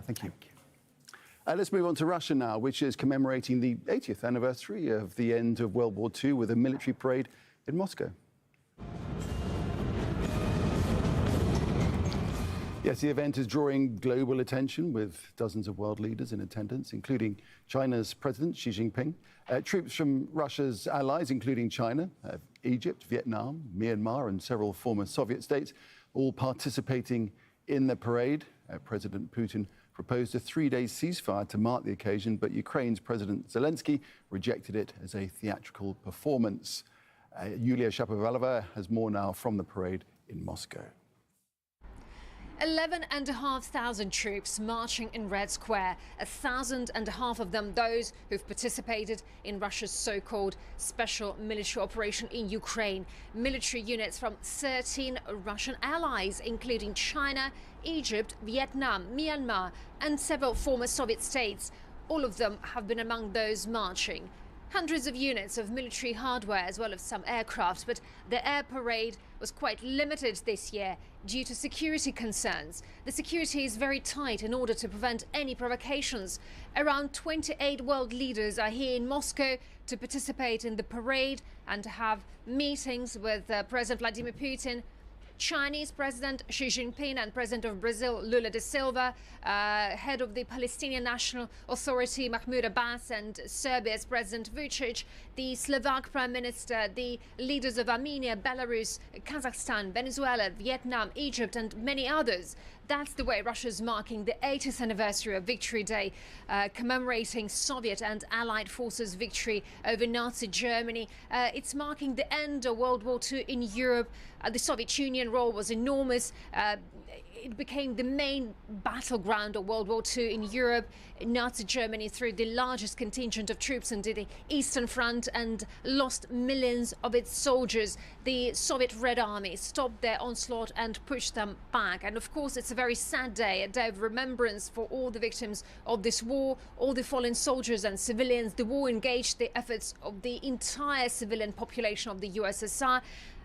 Thank you. Let's move on to Russia now, which is commemorating the 80th anniversary of the end of World War II with a military parade in Moscow. Yes, the event is drawing global attention with dozens of world leaders in attendance, including China's President Xi Jinping. Troops from Russia's allies, including China, Egypt, Vietnam, Myanmar and several former Soviet states, all participating in the parade. President Putin proposed a three-day ceasefire to mark the occasion, but Ukraine's President Zelensky rejected it as a theatrical performance. Yulia Shapovalova has more now from the parade in Moscow. 11,500 troops marching in Red Square, 1,500 of them those who've participated in Russia's so-called special military operation in Ukraine. Military units from 13 Russian allies, including China, Egypt, Vietnam, Myanmar and several former Soviet states. All of them have been among those marching. Hundreds of units of military hardware as well as some aircraft, but the air parade was quite limited this year due to security concerns. The security is very tight in order to prevent any provocations. Around 28 world leaders are here in Moscow to participate in the parade and to have meetings with President Vladimir Putin, Chinese President Xi Jinping and President of Brazil Lula da Silva, head of the Palestinian National Authority Mahmoud Abbas and Serbia's President Vučić, the Slovak Prime Minister, the leaders of Armenia, Belarus, Kazakhstan, Venezuela, Vietnam, Egypt and many others. That's the way Russia's marking the 80th anniversary of Victory Day, commemorating Soviet and Allied forces' victory over Nazi Germany. It's marking the end of World War II in Europe. The Soviet Union role was enormous. It became the main battleground of World War II in Europe. Nazi Germany threw the largest contingent of troops into the Eastern Front and lost millions of its soldiers. The Soviet Red Army stopped their onslaught and pushed them back. And of course, it's a very sad day, a day of remembrance for all the victims of this war, all the fallen soldiers and civilians. The war engaged the efforts of the entire civilian population of the USSR.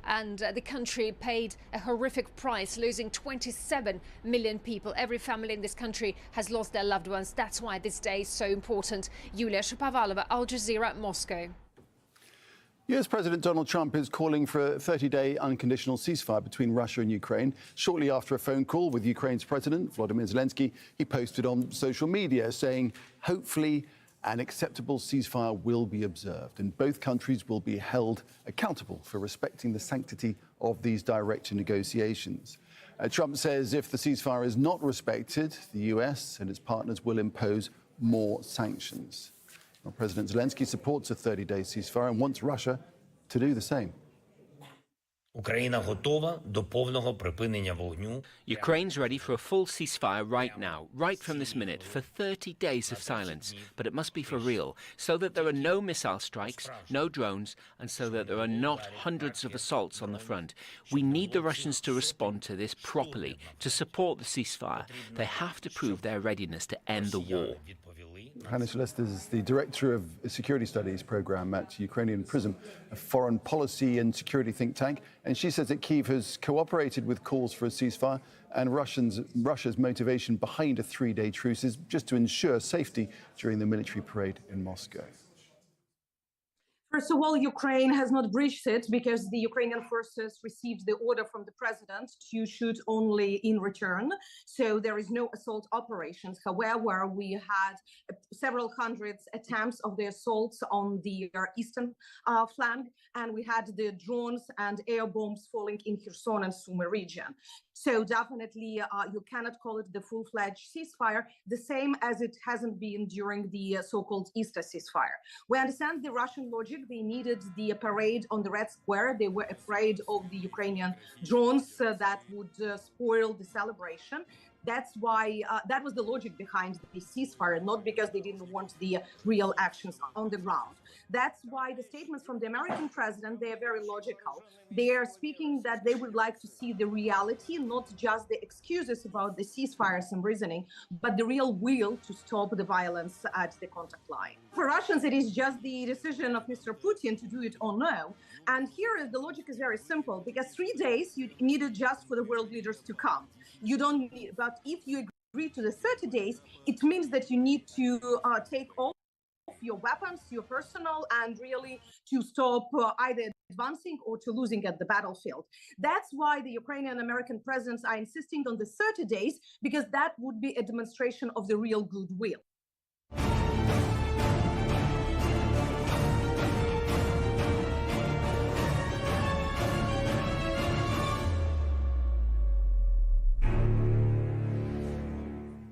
And the country paid a horrific price, losing 27 million people. Every family in this country has lost their loved ones. That's why this day is so important. Yulia Shapovalova, Al Jazeera, Moscow. US President Donald Trump is calling for a 30-day unconditional ceasefire between Russia and Ukraine. Shortly after a phone call with Ukraine's President Volodymyr Zelensky, he posted on social media saying, hopefully, an acceptable ceasefire will be observed and both countries will be held accountable for respecting the sanctity of these direct negotiations. Trump says if the ceasefire is not respected, the US and its partners will impose more sanctions. Now, President Zelensky supports a 30-day ceasefire and wants Russia to do the same. Україна готова до повного припинення вогню. Ukraine's ready for a full ceasefire right now, right from this minute, for 30 days of silence. But it must be for real, so that there are no missile strikes, no drones, and so that there are not hundreds of assaults on the front. We need the Russians to respond to this properly, to support the ceasefire. They have to prove their readiness to end the war. Hannah Celeste is the director of the Security Studies program at Ukrainian Prism, a foreign policy and security think tank. And she says that Kyiv has cooperated with calls for a ceasefire and Russia's motivation behind a three-day truce is just to ensure safety during the military parade in Moscow. First of all, Ukraine has not breached it because the Ukrainian forces received the order from the president to shoot only in return. So there is no assault operations. However, we had several hundred attempts of the assaults on the eastern flank, and we had the drones and air bombs falling in Kherson and Sumy region. So definitely you cannot call it the full-fledged ceasefire, the same as it hasn't been during the so-called Easter ceasefire. We understand the Russian logic. They needed the parade on the Red Square. They were afraid of the Ukrainian drones that would spoil the celebration. That's why that was the logic behind the ceasefire, not because they didn't want the real actions on the ground. That's why the statements from the American president, they are very logical. They are speaking that they would like to see the reality, not just the excuses about the ceasefires and reasoning, but the real will to stop the violence at the contact line. For Russians, it is just the decision of Mr. Putin to do it or no. And here the logic is very simple, because 3 days you needed just for the world leaders to come. You don't need, but if you agree agree to the 30 days, it means that you need to take all of your weapons, your personnel, and really to stop either advancing or to losing at the battlefield. That's why the Ukrainian American presidents are insisting on the 30 days, because that would be a demonstration of the real goodwill.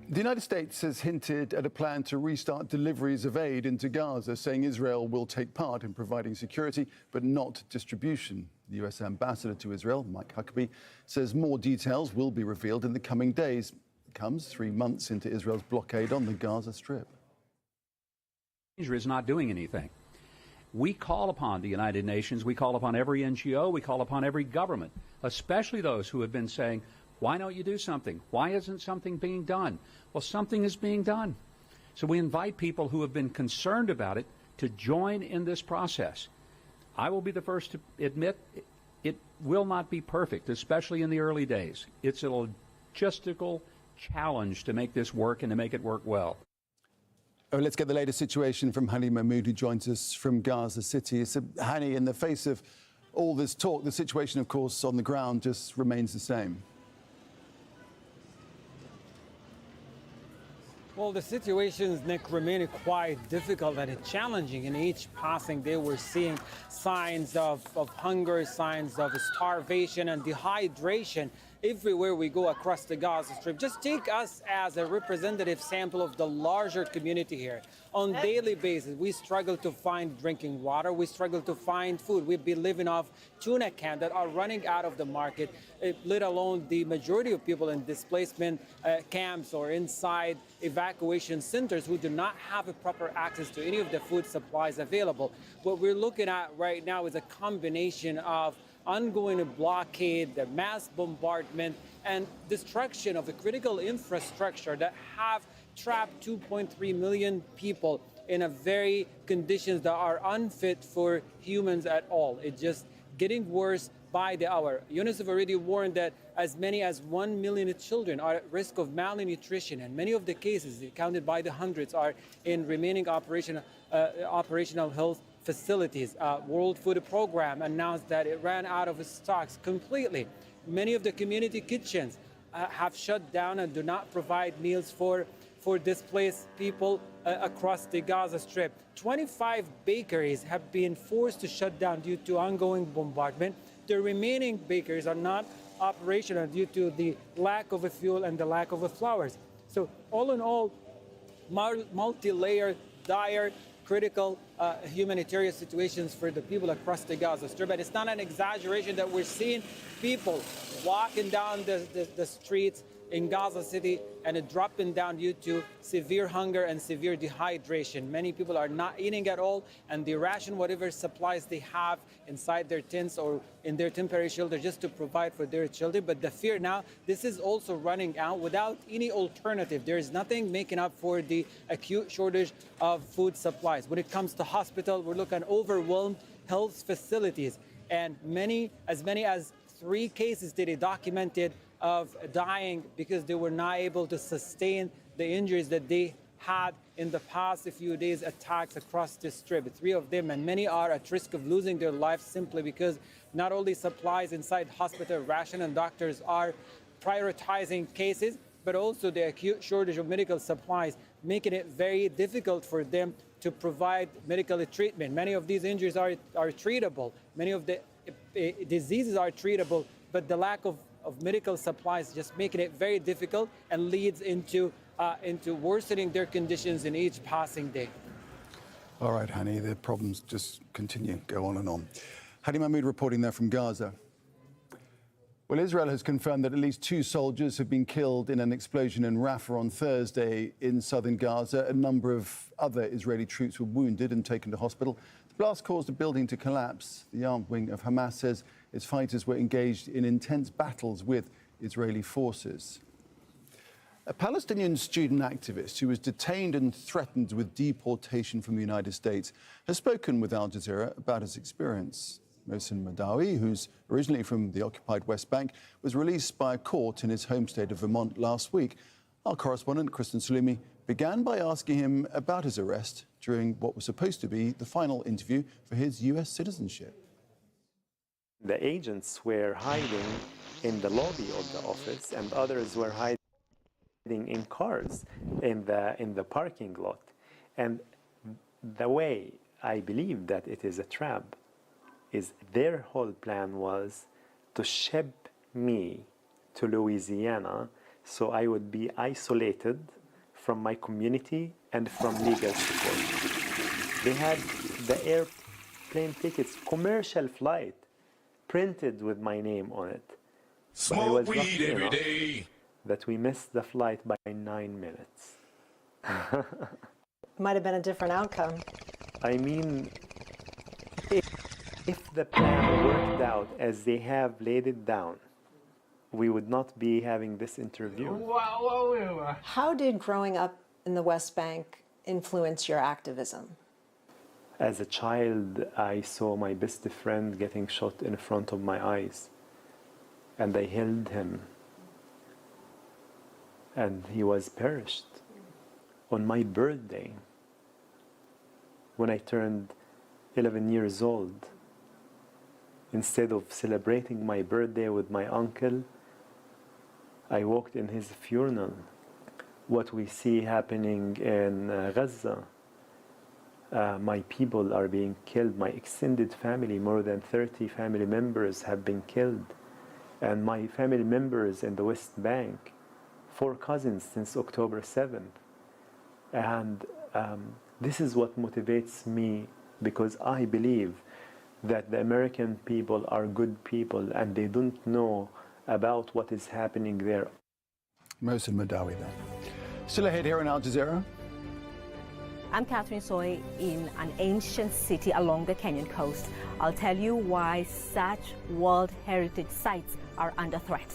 The United States has hinted at a plan to restart deliveries of aid into Gaza, saying Israel will take part in providing security, but not distribution. The U.S. ambassador to Israel, Mike Huckabee, says more details will be revealed in the coming days. It comes 3 months into Israel's blockade on the Gaza Strip. Israel is not doing anything. We call upon the United Nations, we call upon every NGO, we call upon every government, especially those who have been saying, why don't you do something? Why isn't something being done? Well, something is being done. So we invite people who have been concerned about it to join in this process. I will be the first to admit it will not be perfect, especially in the early days. It's a logistical challenge to make this work and to make it work well. Oh, let's get the latest situation from Hani Mahmoud, who joins us from Gaza City. So, Hani, in the face of all this talk, the situation, of course, on the ground just remains the same. Well, the situations, Nick, remain quite difficult and challenging. In each passing day, we're seeing signs of hunger, signs of starvation and dehydration everywhere we go across the Gaza Strip. Just take us as a representative sample of the larger community here. On a daily basis, we struggle to find drinking water. We struggle to find food. We've been living off tuna cans that are running out of the market, let alone the majority of people in displacement camps or inside evacuation centers who do not have a proper access to any of the food supplies available. What we're looking at right now is a combination of ongoing blockade, the mass bombardment, and destruction of the critical infrastructure that have trapped 2.3 million people in a very conditions that are unfit for humans at all. It's just getting worse by the hour. UNICEF already warned that as many as 1 million children are at risk of malnutrition, and many of the cases, counted by the hundreds, are in remaining operational health facilities. World Food Program announced that it ran out of stocks completely. Many of the community kitchens have shut down and do not provide meals for displaced people across the Gaza Strip. 25 bakeries have been forced to shut down due to ongoing bombardment. The remaining bakeries are not operational due to the lack of fuel and the lack of flours. So all in all, multi-layered, dire, critical humanitarian situations for the people across the Gaza Strip. But it's not an exaggeration that we're seeing people walking down the streets in Gaza City and dropping down due to severe hunger and severe dehydration. Many people are not eating at all, and they ration whatever supplies they have inside their tents or in their temporary shelter just to provide for their children. But the fear now, this is also running out without any alternative. There is nothing making up for the acute shortage of food supplies. When it comes to hospital, we're looking at overwhelmed health facilities, and as many as 3 cases that they documented of dying because they were not able to sustain the injuries that they had in the past few days attacks across the strip. 3 of them, and many are at risk of losing their lives simply because not only supplies inside hospital ration and doctors are prioritizing cases, but also the acute shortage of medical supplies, making it very difficult for them to provide medical treatment. Many of these injuries are treatable. Many of the diseases are treatable, but the lack of medical supplies just making it very difficult and leads into worsening their conditions in each passing day. All right, Hani, the problems just continue, go on and on. Hani Mahmoud reporting there from Gaza. Well, Israel has confirmed that at least 2 soldiers have been killed in an explosion in Rafah on Thursday in southern Gaza. A number of other Israeli troops were wounded and taken to hospital. The blast caused a building to collapse. The armed wing of Hamas says its fighters were engaged in intense battles with Israeli forces. A Palestinian student activist who was detained and threatened with deportation from the United States has spoken with Al Jazeera about his experience. Mohsen Madawi, who's originally from the occupied West Bank, was released by a court in his home state of Vermont last week Our correspondent, Kristen Salumi, began by asking him about his arrest during what was supposed to be the final interview for his US citizenship. The agents were hiding in the lobby of the office, and others were hiding in cars in the parking lot. And the way I believe that it is a trap is their whole plan was to ship me to Louisiana so I would be isolated from my community and from legal support. They had the airplane tickets, commercial flight, printed with my name on it. Smoke weed every day. That we missed the flight by 9 minutes. Might have been a different outcome. I mean, if the plan worked out as they have laid it down, we would not be having this interview. How did growing up in the West Bank influence your activism? As a child, I saw my best friend getting shot in front of my eyes, and I held him, and he was perished. On my birthday, when I turned 11 years old, instead of celebrating my birthday with my uncle, I walked in his funeral. What we see happening in Gaza, my people are being killed. My extended family, more than 30 family members have been killed. And my family members in the West Bank, 4 cousins since October 7th. And this is what motivates me, because I believe that the American people are good people and they don't know about what is happening there. Mohsen Madawi there. Still ahead here in Al Jazeera. I'm Catherine Soy in an ancient city along the Kenyan coast. I'll tell you why such World Heritage sites are under threat.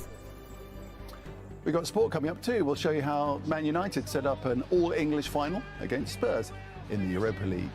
We've got sport coming up too. We'll show you how Man United set up an all-English final against Spurs in the Europa League.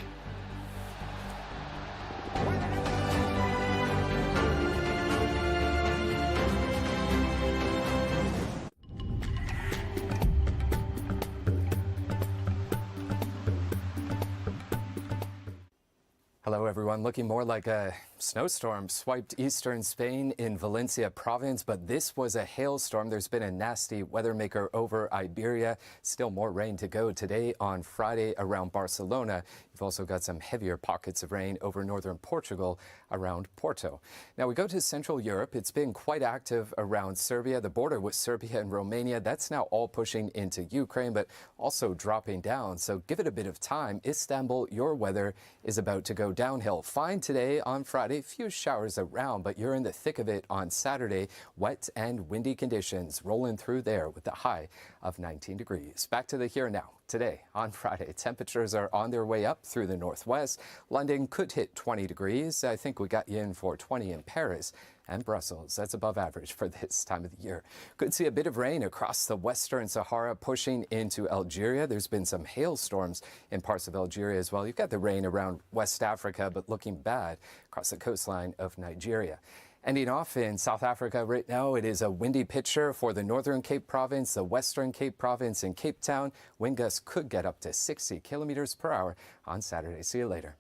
Hello everyone. Looking more like a snowstorm swiped eastern Spain in Valencia province, but this was a hailstorm. There's been a nasty weather maker over Iberia. Still more rain to go today on Friday around Barcelona. You've also got some heavier pockets of rain over northern Portugal around Porto. Now we go to Central Europe. It's been quite active around Serbia, the border with Serbia and Romania. That's now all pushing into Ukraine, but also dropping down. So give it a bit of time. Istanbul, your weather is about to go downhill. Fine today on Friday. A few showers around, but you're in the thick of it on Saturday. Wet and windy conditions rolling through there with a high of 19 degrees. Back to the here and now. Today on Friday, temperatures are on their way up through the northwest. London could hit 20 degrees. I think we got you in for 20 in Paris and Brussels. That's above average for this time of the year. Could see a bit of rain across the western Sahara pushing into Algeria. There's been some hailstorms in parts of Algeria as well. You've got the rain around West Africa, but looking bad across the coastline of Nigeria. Ending off in South Africa right now, it is a windy picture for the northern Cape Province, the western Cape Province, and Cape Town. Wind gusts could get up to 60 kilometers per hour on Saturday. See you later.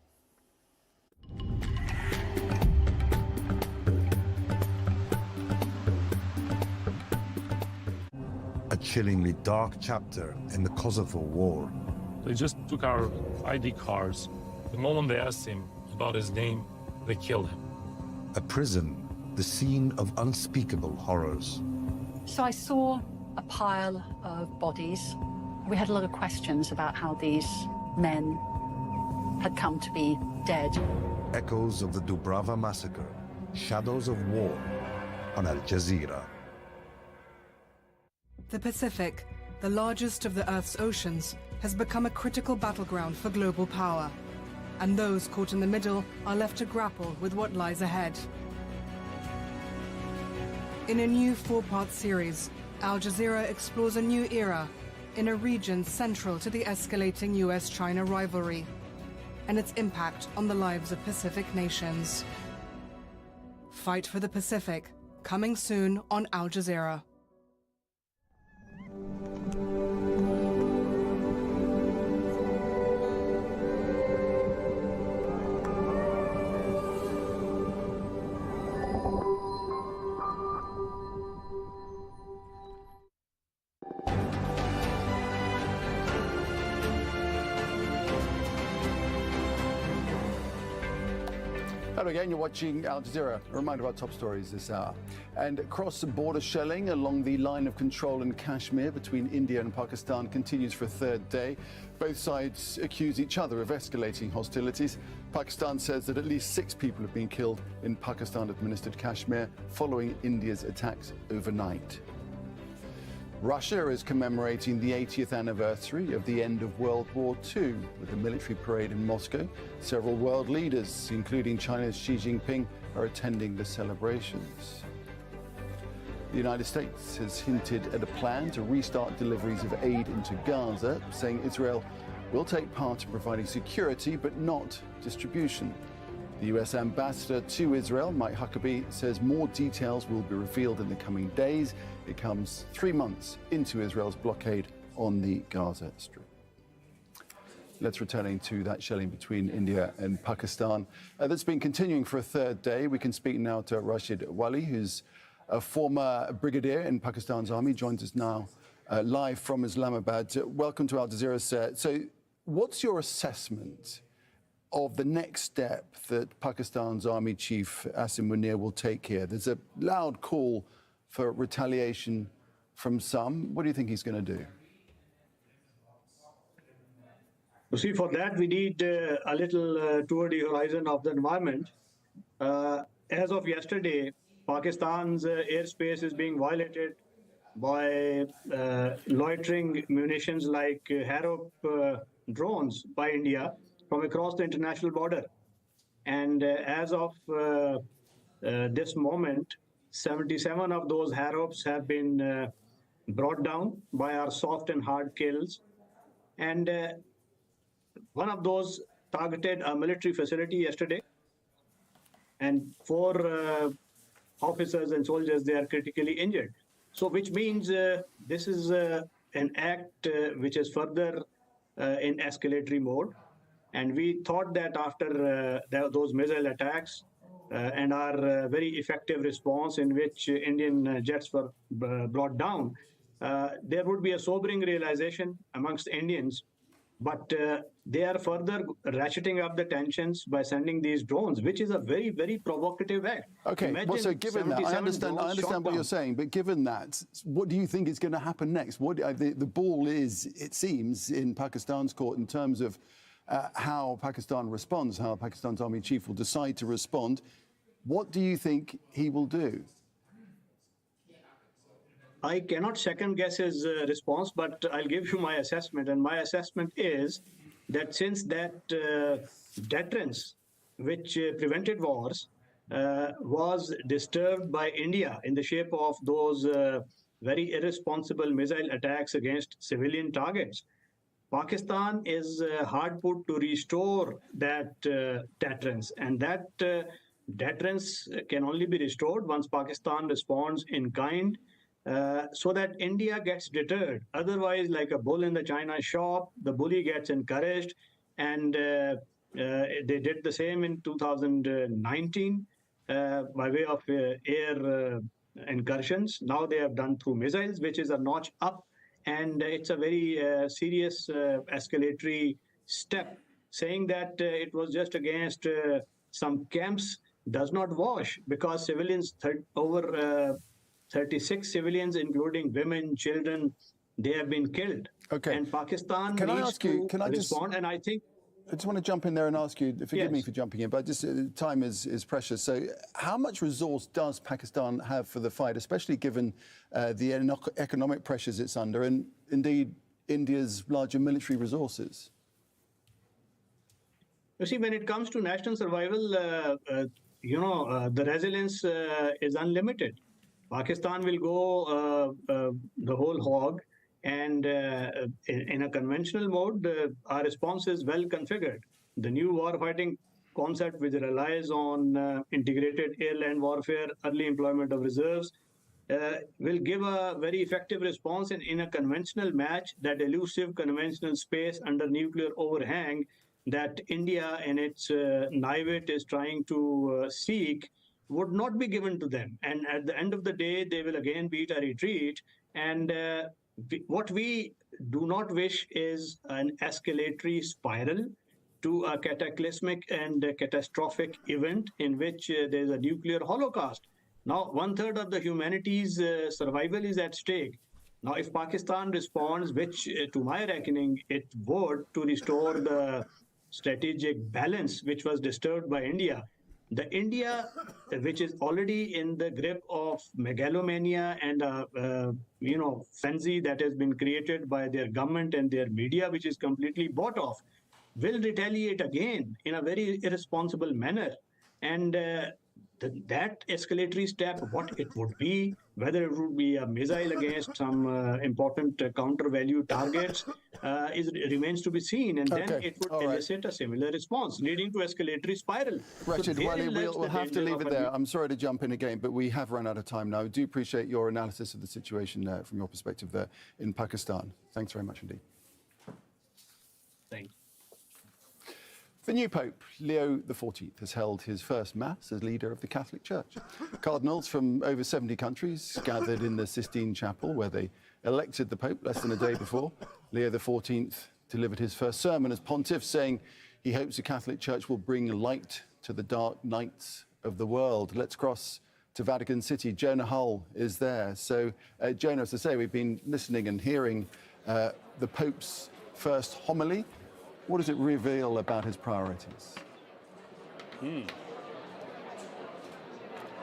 A chillingly dark chapter in the Kosovo war. They just took our ID cards. The moment they asked him about his name, they killed him. A prison, the scene of unspeakable horrors. So I saw a pile of bodies. We had a lot of questions about how these men had come to be dead. Echoes of the Dubrava massacre, shadows of war on Al Jazeera. The Pacific, the largest of the Earth's oceans, has become a critical battleground for global power. And those caught in the middle are left to grapple with what lies ahead. In a new 4-part series, Al Jazeera explores a new era in a region central to the escalating US-China rivalry and its impact on the lives of Pacific nations. Fight for the Pacific, coming soon on Al Jazeera. Hello again, you're watching Al Jazeera. A reminder of our top stories this hour. And cross-border shelling along the line of control in Kashmir between India and Pakistan continues for a third day. Both sides accuse each other of escalating hostilities. Pakistan says that at least 6 people have been killed in Pakistan-administered Kashmir following India's attacks overnight. Russia is commemorating the 80th anniversary of the end of World War II with a military parade in Moscow. Several world leaders, including China's Xi Jinping, are attending the celebrations. The United States has hinted at a plan to restart deliveries of aid into Gaza, saying Israel will take part in providing security but not distribution. The US ambassador to Israel, Mike Huckabee, says more details will be revealed in the coming days. It comes 3 months into Israel's blockade on the Gaza Strip. Let's returning to that shelling between India and Pakistan. That's been continuing for a third day. We can speak now to Rashid Wali, who's a former brigadier in Pakistan's army, joins us now live from Islamabad. Welcome to Al Jazeera, sir. So what's your assessment of the next step that Pakistan's Army Chief Asim Munir will take here? There's a loud call for retaliation from some. What do you think he's going to do? You see, for that we need a little toward the horizon of the environment. As of yesterday, Pakistan's airspace is being violated by loitering munitions like Harop drones by India from across the international border. And as of this moment, 77 of those Harops have been brought down by our soft and hard kills. And one of those targeted a military facility yesterday. And 4 officers and soldiers, they are critically injured. So which means this is an act which is further in escalatory mode. And we thought that after those missile attacks and our very effective response in which Indian jets were brought down, there would be a sobering realization amongst Indians. But they are further ratcheting up the tensions by sending these drones, which is a very, very provocative act. Okay, well, so given that, I understand what you're saying, but given that, what do you think is going to happen next? What the ball is, it seems, in Pakistan's court in terms of how Pakistan responds, how Pakistan's army chief will decide to respond. What do you think he will do? I cannot second guess his response, but I'll give you my assessment. And my assessment is that since that deterrence, which prevented wars, was disturbed by India in the shape of those very irresponsible missile attacks against civilian targets, Pakistan is hard put to restore that deterrence. And that deterrence can only be restored once Pakistan responds in kind, so that India gets deterred. Otherwise, like a bull in the china shop, the bully gets encouraged. And they did the same in 2019 by way of air incursions. Now they have done through missiles, which is a notch up. And it's a very serious escalatory step. Saying that it was just against some camps does not wash, because civilians, over 36 civilians, including women, children, they have been killed. Okay. And Pakistan can needs I ask you, to can I respond. And I think I just want to jump in there and ask you, forgive me for jumping in, but just time is precious. So how much resource does Pakistan have for the fight, especially given the economic pressures it's under and indeed India's larger military resources? You see, when it comes to national survival, the resilience is unlimited. Pakistan will go the whole hog. And in a conventional mode, our response is well configured. The new warfighting concept, which relies on integrated air-land warfare, early employment of reserves, will give a very effective response in a conventional match. That elusive conventional space under nuclear overhang that India in its naivete is trying to seek would not be given to them. And at the end of the day, they will again beat a retreat. And what we do not wish is an escalatory spiral to a cataclysmic and catastrophic event in which there is a nuclear holocaust. Now, 1/3 of the humanity's survival is at stake. Now, if Pakistan responds, which to my reckoning it would, to restore the strategic balance which was disturbed by India, the India, which is already in the grip of megalomania and frenzy that has been created by their government and their media, which is completely bought off, will retaliate again in a very irresponsible manner. And that escalatory step, what it would be, whether it would be a missile against some important counter-value targets, remains to be seen. And then it would elicit a similar response, leading to escalatory spiral. Rashid, we'll have to leave it there. I'm sorry to jump in again, but we have run out of time now. I do appreciate your analysis of the situation from your perspective there in Pakistan. Thanks very much indeed. Thanks. The new Pope, Leo XIV, has held his first Mass as leader of the Catholic Church. Cardinals from over 70 countries gathered in the Sistine Chapel, where they elected the Pope less than a day before. Leo XIV delivered his first sermon as pontiff, saying he hopes the Catholic Church will bring light to the dark nights of the world. Let's cross to Vatican City. Jonah Hull is there. So, Jonah, as I say, we've been listening and hearing the Pope's first homily. What does it reveal about his priorities?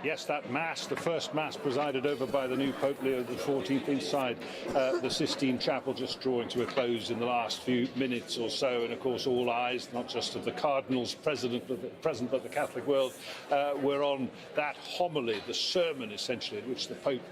Yes, that Mass, the first Mass presided over by the new Pope Leo XIV inside the Sistine Chapel, just drawing to a close in the last few minutes or so. And of course, all eyes, not just of the cardinals present, but the Catholic world, were on that homily, the sermon essentially, in which the Pope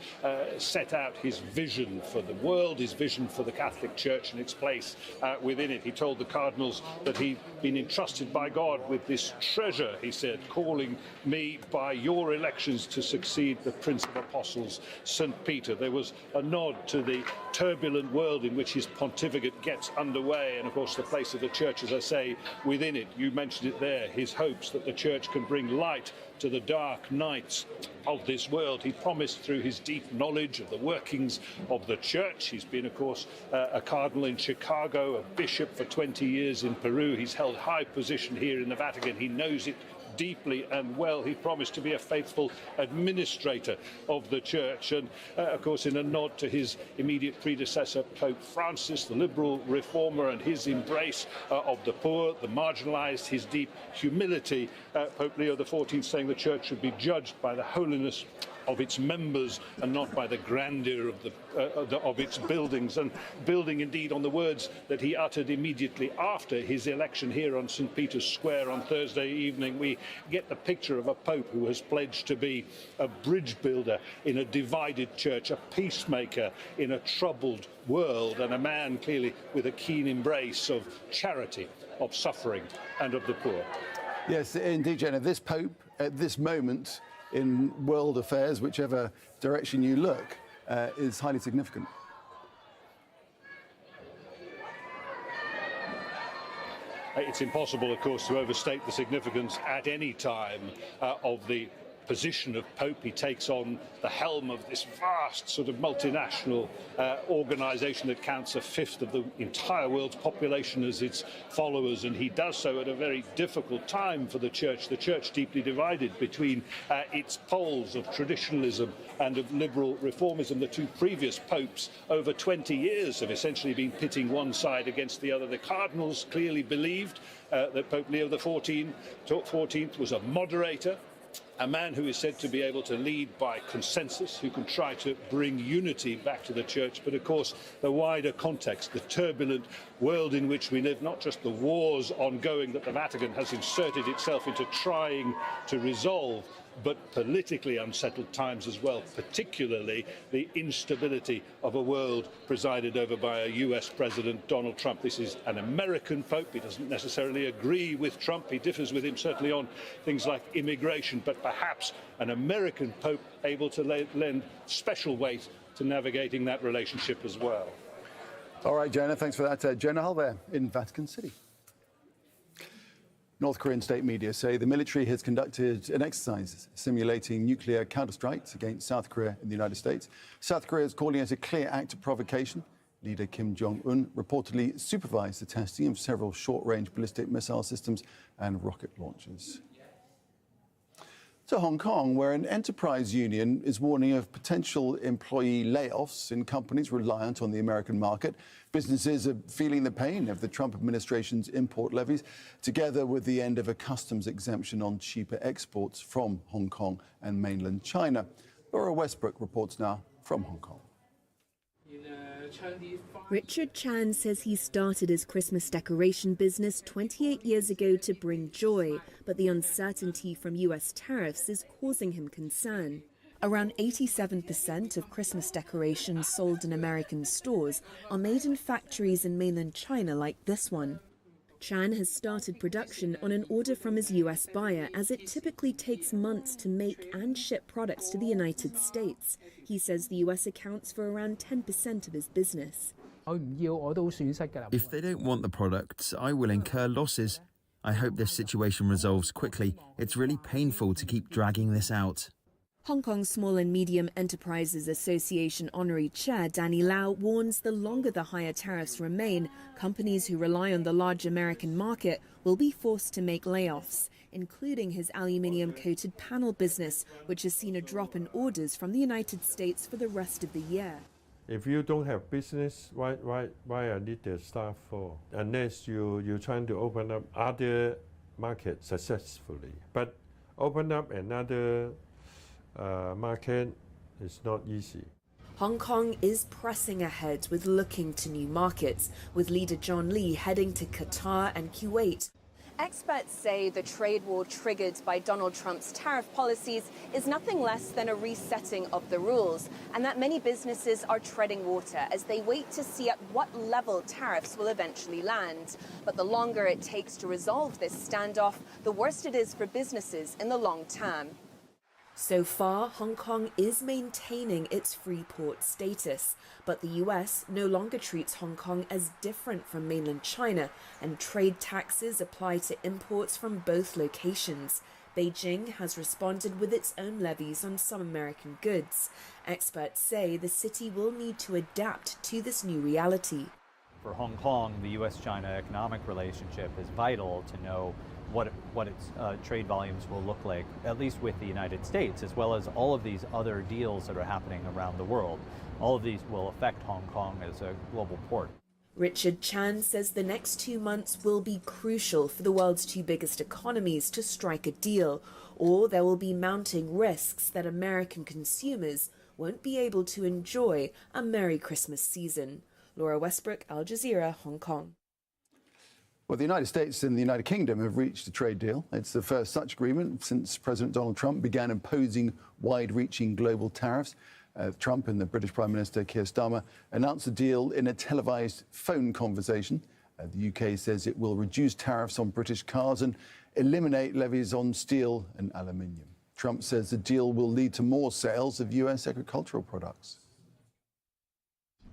set out his vision for the world, his vision for the Catholic Church and its place within it. He told the cardinals that he'd been entrusted by God with this treasure, he said, calling me by your election to succeed the Prince of Apostles, St. Peter. There was a nod to the turbulent world in which his pontificate gets underway, and of course the place of the Church, as I say, within it. You mentioned it there, his hopes that the Church can bring light to the dark nights of this world. He promised through his deep knowledge of the workings of the Church. He's been, of course, a cardinal in Chicago, a bishop for 20 years in Peru. He's held high position here in the Vatican. He knows it deeply and well. He promised to be a faithful administrator of the Church, and of course in a nod to his immediate predecessor Pope Francis, the liberal reformer, and his embrace of the poor, the marginalized, his deep humility, Pope Leo XIV saying the Church should be judged by the holiness of its members and not by the grandeur of its buildings, and building indeed on the words that he uttered immediately after his election here on St. Peter's Square on Thursday evening. We get the picture of a Pope who has pledged to be a bridge builder in a divided church, a peacemaker in a troubled world, and a man clearly with a keen embrace of charity, of suffering and of the poor. Yes, indeed, Jenna. This Pope, at this moment in world affairs, whichever direction you look, is highly significant. It's impossible, of course, to overstate the significance at any time of the position of Pope. He takes on the helm of this vast sort of multinational organization that counts a fifth of the entire world's population as its followers, and he does so at a very difficult time for the Church deeply divided between its poles of traditionalism and of liberal reformism. The two previous popes over 20 years have essentially been pitting one side against the other. The cardinals clearly believed that Pope Leo XIV was a moderator, a man who is said to be able to lead by consensus, who can try to bring unity back to the Church. But of course, the wider context, the turbulent world in which we live, not just the wars ongoing that the Vatican has inserted itself into trying to resolve, but politically unsettled times as well, particularly the instability of a world presided over by a US President, Donald Trump. This is an American Pope. He doesn't necessarily agree with Trump. He differs with him certainly on things like immigration, but perhaps an American Pope able to lend special weight to navigating that relationship as well. All right, Jonah, thanks for that. Jonah Hull there in Vatican City. North Korean state media say the military has conducted an exercise simulating nuclear counterstrikes against South Korea in the United States. South Korea is calling it a clear act of provocation, Leader Kim Jong-un reportedly supervised the testing of several short-range ballistic missile systems and rocket launchers. To Hong Kong, where an enterprise union is warning of potential employee layoffs in companies reliant on the American market. Businesses are feeling the pain of the Trump administration's import levies, together with the end of a customs exemption on cheaper exports from Hong Kong and mainland China. Laura Westbrook reports now from Hong Kong. Richard Chan says he started his Christmas decoration business 28 years ago to bring joy, but the uncertainty from US tariffs is causing him concern. Around 87% of Christmas decorations sold in American stores are made in factories in mainland China like this one. Chan has started production on an order from his US buyer, as it typically takes months to make and ship products to the United States. He says the US accounts for around 10% of his business. If they don't want the products, I will incur losses. I hope this situation resolves quickly. It's really painful to keep dragging this out. Hong Kong's Small and Medium Enterprises Association Honorary Chair Danny Lau warns the longer the higher tariffs remain, companies who rely on the large American market will be forced to make layoffs, including his aluminium-coated panel business, which has seen a drop in orders from the United States for the rest of the year. If you don't have business, why I need the staff for? Unless you're trying to open up other markets successfully. But open up another market is not easy. Hong Kong is pressing ahead with looking to new markets, with leader John Lee heading to Qatar and Kuwait. Experts say the trade war triggered by Donald Trump's tariff policies is nothing less than a resetting of the rules, and that many businesses are treading water as they wait to see at what level tariffs will eventually land. But the longer it takes to resolve this standoff, the worse it is for businesses in the long term. So far, Hong Kong is maintaining its free port status, but the US no longer treats Hong Kong as different from mainland China, and trade taxes apply to imports from both locations. Beijing has responded with its own levies on some American goods. Experts say the city will need to adapt to this new reality. For Hong Kong, the US-China economic relationship is vital to know what its trade volumes will look like, at least with the United States, as well as all of these other deals that are happening around the world. All of these will affect Hong Kong as a global port. Richard Chan says the next 2 months will be crucial for the world's two biggest economies to strike a deal, or there will be mounting risks that American consumers won't be able to enjoy a Merry Christmas season. Laura Westbrook, Al Jazeera, Hong Kong. Well, the United States and the United Kingdom have reached a trade deal. It's the first such agreement since President Donald Trump began imposing wide-reaching global tariffs. Trump and the British Prime Minister Keir Starmer announced the deal in a televised phone conversation. The UK says it will reduce tariffs on British cars and eliminate levies on steel and aluminium. Trump says the deal will lead to more sales of US agricultural products.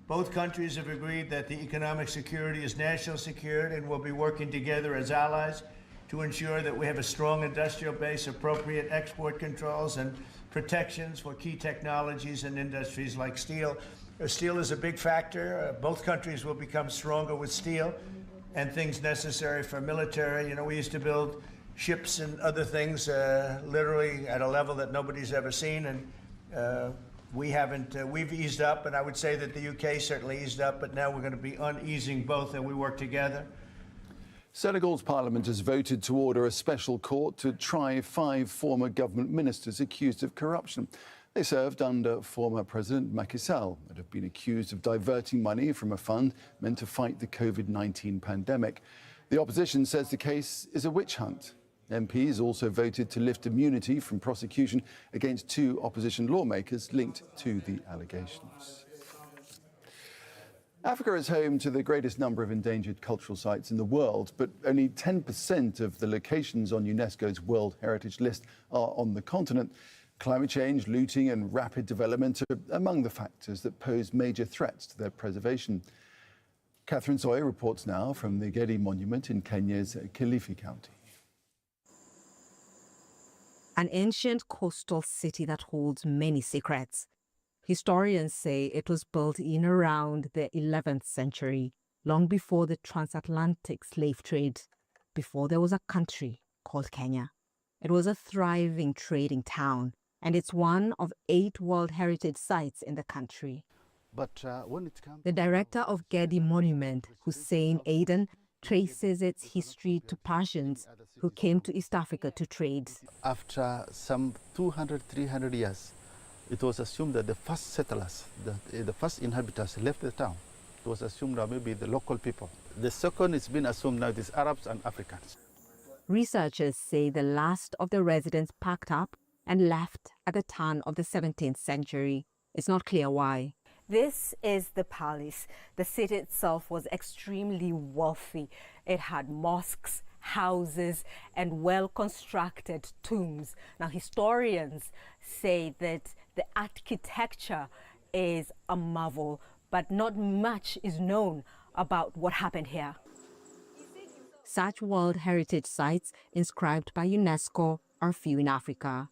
Both countries have agreed that the economic security is national security and will be working together as allies to ensure that we have a strong industrial base, appropriate export controls and protections for key technologies and industries like steel. Steel is a big factor. Both countries will become stronger with steel and things necessary for military. You know, we used to build ships and other things literally at a level that nobody's ever seen, and we've eased up, and I would say that the UK certainly eased up, but now we're going to be uneasing both, and we work together. Senegal's parliament has voted to order a special court to try 5 former government ministers accused of corruption. They served under former President Macky Sall and have been accused of diverting money from a fund meant to fight the COVID-19 pandemic. The opposition says the case is a witch hunt. MPs also voted to lift immunity from prosecution against 2 opposition lawmakers linked to the allegations. Africa is home to the greatest number of endangered cultural sites in the world, but only 10% of the locations on UNESCO's World Heritage List are on the continent. Climate change, looting and rapid development are among the factors that pose major threats to their preservation. Catherine Soy reports now from the Gedi Monument in Kenya's Kilifi County. An ancient coastal city that holds many secrets. Historians say it was built in around the 11th century, long before the transatlantic slave trade, before there was a country called Kenya. It was a thriving trading town, and it's one of 8 World Heritage Sites in the country. But when it comes... The director of Gedi Monument, Hussein Aden, traces its history to Persians who came to East Africa to trade. After some 200, 300 years, it was assumed that the first settlers, the first inhabitants left the town. It was assumed that maybe the local people. The second, it's been assumed now it is Arabs and Africans. Researchers say the last of the residents packed up and left at the turn of the 17th century. It's not clear why. This is the palace. The city itself was extremely wealthy. It had mosques, houses, and well-constructed tombs. Now, historians say that the architecture is a marvel, but not much is known about what happened here. Such World Heritage Sites inscribed by UNESCO are few in Africa.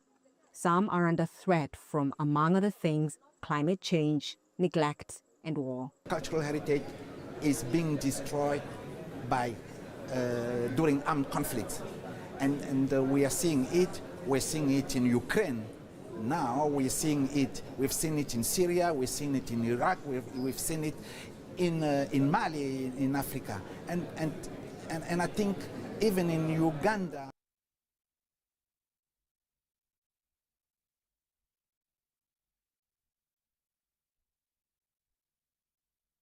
Some are under threat from, among other things, climate change, neglect, and war. Cultural heritage is being destroyed by during armed conflicts, and we are seeing it. We're seeing it in Ukraine. Now we're seeing it. We've seen it in Syria. We've seen it in Iraq. We've seen it in Mali, in Africa, and I think even in Uganda.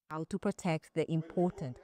How to protect the important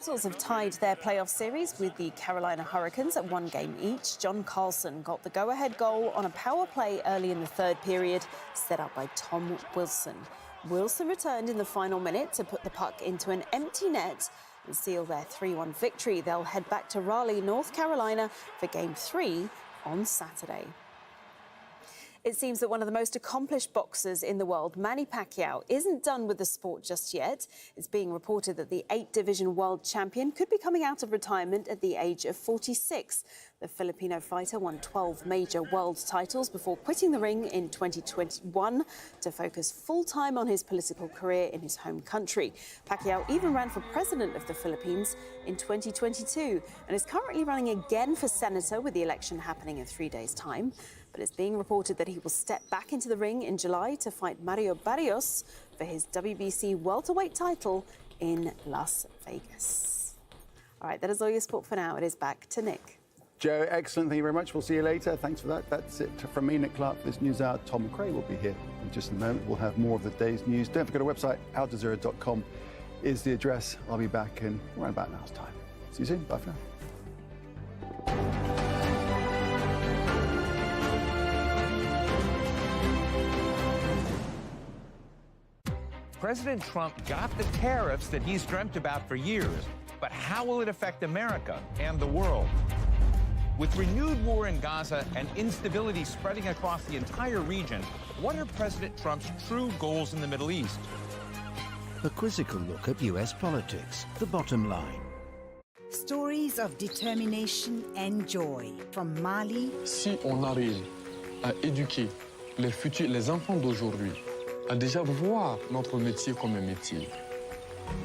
Capitals have tied their playoff series with the Carolina Hurricanes at 1 game each. John Carlson got the go-ahead goal on a power play early in the third period, set up by Tom Wilson. Wilson returned in the final minute to put the puck into an empty net and seal their 3-1 victory. They'll head back to Raleigh, North Carolina for Game 3 on Saturday. It seems that one of the most accomplished boxers in the world, Manny Pacquiao, isn't done with the sport just yet. It's being reported that the 8-division world champion could be coming out of retirement at the age of 46. The Filipino fighter won 12 major world titles before quitting the ring in 2021 to focus full-time on his political career in his home country. Pacquiao even ran for president of the Philippines in 2022 and is currently running again for senator, with the election happening in 3 days' time. But it's being reported that he will step back into the ring in July to fight Mario Barrios for his WBC welterweight title in Las Vegas. All right, that is all your sport for now. It is back to Nick. Joe, excellent. Thank you very much. We'll see you later. Thanks for that. That's it from me, Nick Clark, for this news hour. Tom McRae will be here in just a moment. We'll have more of the day's news. Don't forget our website, aljazeera.com is the address. I'll be back in around about an hour's time. See you soon. Bye for now. President Trump got the tariffs that he's dreamt about for years, but how will it affect America and the world? With renewed war in Gaza and instability spreading across the entire region, what are President Trump's true goals in the Middle East? A quizzical look at US politics, the bottom line. Stories of determination and joy from Mali. Si on arrive à éduquer les enfants d'aujourd'hui, à déjà voir notre métier comme un métier.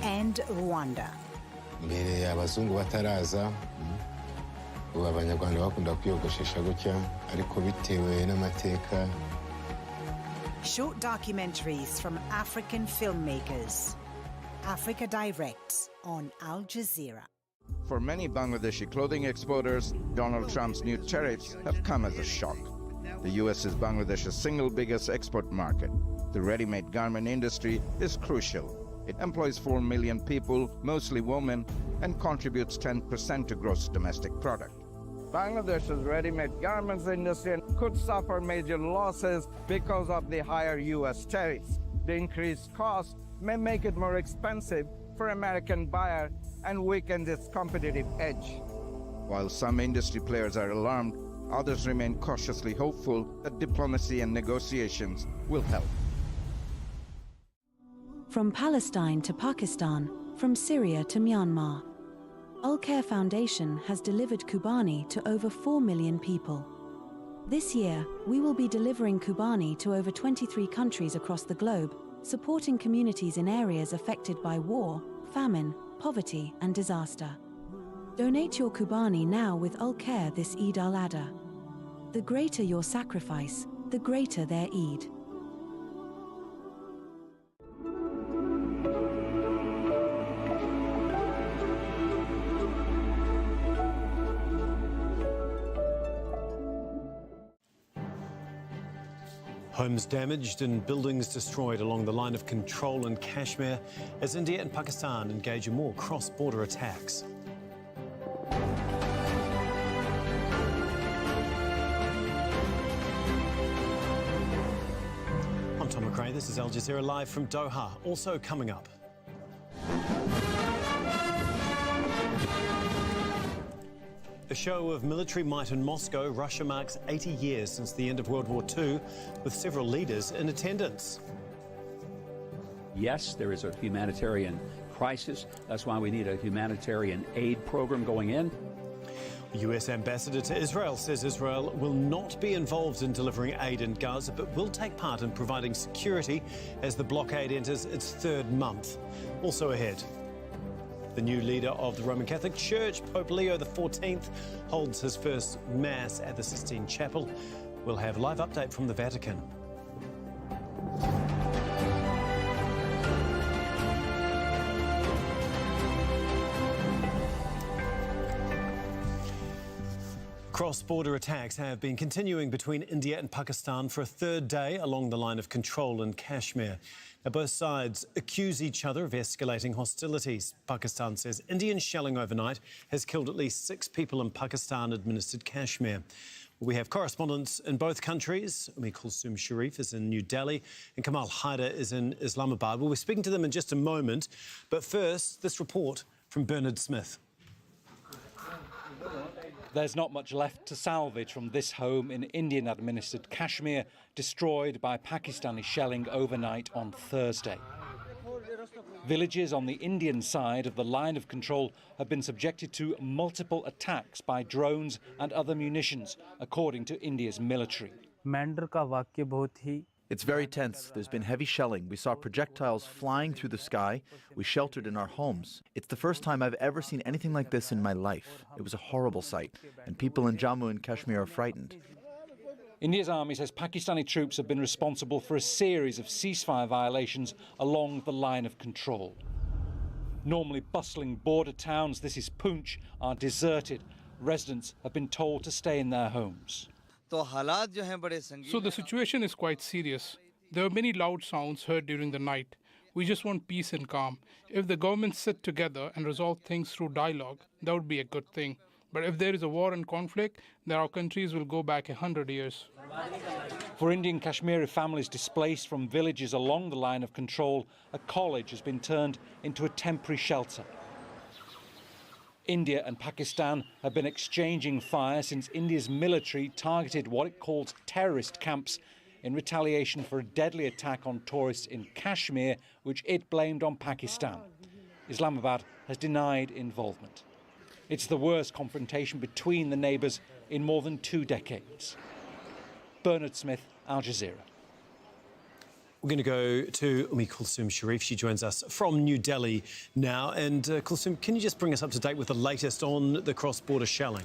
And Rwanda. Mbere abazungu bataraza ubu abanyarwanda bakunda kwiyogoshesha gutya ariko bitewe n'amateka. Short documentaries from African filmmakers. Africa Directs on Al Jazeera. For many Bangladeshi clothing exporters, Donald Trump's new tariffs have come as a shock. The U.S. is Bangladesh's single biggest export market. The ready-made garment industry is crucial. It employs 4 million people, mostly women, and contributes 10% to gross domestic product. Bangladesh's ready-made garments industry could suffer major losses because of the higher U.S. tariffs. The increased cost may make it more expensive for American buyers and weaken its competitive edge. While some industry players are alarmed, others remain cautiously hopeful that diplomacy and negotiations will help. From Palestine to Pakistan, from Syria to Myanmar, Al Care Foundation has delivered Kubani to over 4 million people. This year, we will be delivering Kubani to over 23 countries across the globe, supporting communities in areas affected by war, famine, poverty, and disaster. Donate your Kubani now with Al Care this Eid al-Adha. The greater your sacrifice, the greater their Eid. Homes damaged and buildings destroyed along the line of control in Kashmir as India and Pakistan engage in more cross-border attacks. I'm Tom McRae, this is Al Jazeera Live from Doha. Also coming up. A show of military might in Moscow. Russia marks 80 years since the end of World War II, with several leaders in attendance. Yes, there is a humanitarian crisis. That's why we need a humanitarian aid program going in. US ambassador to Israel says Israel will not be involved in delivering aid in Gaza, but will take part in providing security as the blockade enters its third month. Also ahead, the new leader of the Roman Catholic Church, Pope Leo XIV, holds his first Mass at the Sistine Chapel. We'll have a live update from the Vatican. Cross-border attacks have been continuing between India and Pakistan for a third day along the line of control in Kashmir. Now, both sides accuse each other of escalating hostilities. Pakistan says Indian shelling overnight has killed at least 6 people in Pakistan-administered Kashmir. We have correspondents in both countries. Kulsum Sharif is in New Delhi and Kamal Haider is in Islamabad. We'll be speaking to them in just a moment. But first, this report from Bernard Smith. There's not much left to salvage from this home in Indian-administered Kashmir, destroyed by Pakistani shelling overnight on Thursday. Villages on the Indian side of the line of control have been subjected to multiple attacks by drones and other munitions, according to India's military. It's very tense. There's been heavy shelling. We saw projectiles flying through the sky. We sheltered in our homes. It's the first time I've ever seen anything like this in my life. It was a horrible sight, and people in Jammu and Kashmir are frightened. India's army says Pakistani troops have been responsible for a series of ceasefire violations along the line of control. Normally bustling border towns, this is Poonch, are deserted. Residents have been told to stay in their homes. So the situation is quite serious. There are many loud sounds heard during the night. We just want peace and calm. If the governments sit together and resolve things through dialogue, that would be a good thing. But if there is a war and conflict, then our countries will go back 100 years. For Indian Kashmiri families displaced from villages along the line of control, a college has been turned into a temporary shelter. India and Pakistan have been exchanging fire since India's military targeted what it calls terrorist camps in retaliation for a deadly attack on tourists in Kashmir, which it blamed on Pakistan. Islamabad has denied involvement. It's the worst confrontation between the neighbours in more than 2 decades. Bernard Smith, Al Jazeera. We're going to go to Kulsum Sharif. She joins us from New Delhi now. And Kulsum, can you just bring us up to date with the latest on the cross-border shelling?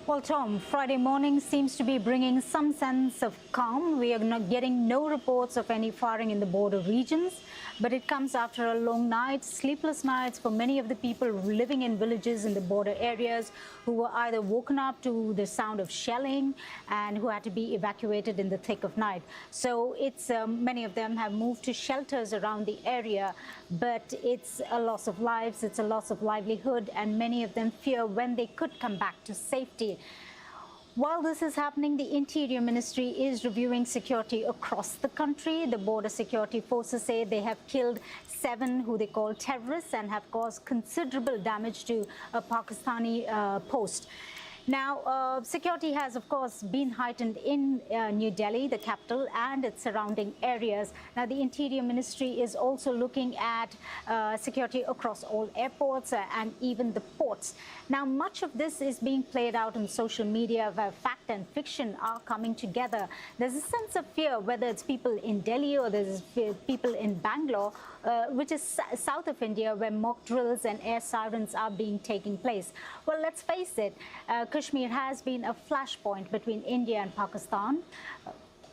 Well, Tom, Friday morning seems to be bringing some sense of calm. We are not getting no reports of any firing in the border regions, but it comes after a long night, sleepless nights for many of the people living in villages in the border areas who were either woken up to the sound of shelling and who had to be evacuated in the thick of night. So it's many of them have moved to shelters around the area, but it's a loss of lives, it's a loss of livelihood, and many of them fear when they could come back to safety. While this is happening, the Interior Ministry is reviewing security across the country. The border security forces say they have killed 7 who they call terrorists and have caused considerable damage to a Pakistani post. Now, security has, of course, been heightened in New Delhi, the capital, and its surrounding areas. Now, the Interior Ministry is also looking at security across all airports and even the ports. Now, much of this is being played out on social media where fact and fiction are coming together. There's a sense of fear, whether it's people in Delhi or there's people in Bangalore, which is south of India, where mock drills and air sirens are taking place. Well, let's face it, Kashmir has been a flashpoint between India and Pakistan.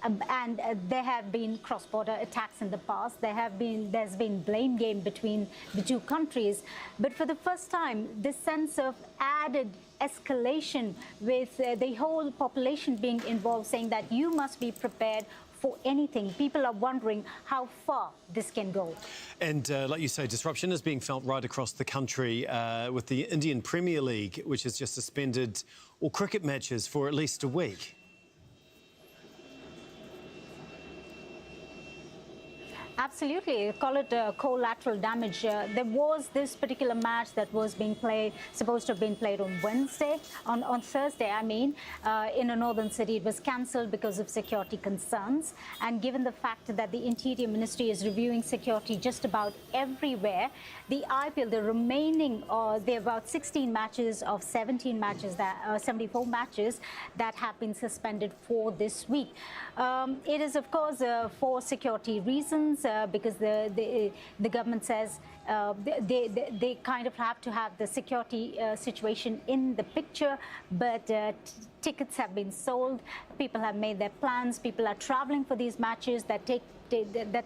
And there have been cross-border attacks in the past. There's been blame game between the 2 countries. But for the first time, this sense of added escalation with the whole population being involved, saying that you must be prepared for anything. People are wondering how far this can go. And like you say, disruption is being felt right across the country with the Indian Premier League, which has just suspended all cricket matches for at least a week. Absolutely, call it collateral damage. There was this particular match that was supposed to have been played on Thursday, in a northern city. It was cancelled because of security concerns. And given the fact that the Interior Ministry is reviewing security just about everywhere, the IPL, the remaining, there are about 16 matches of 17 matches, 74 matches that have been suspended for this week. It is, of course, for security reasons. because the government says they kind of have to have the security situation in the picture, but tickets have been sold, people have made their plans, people are traveling for these matches that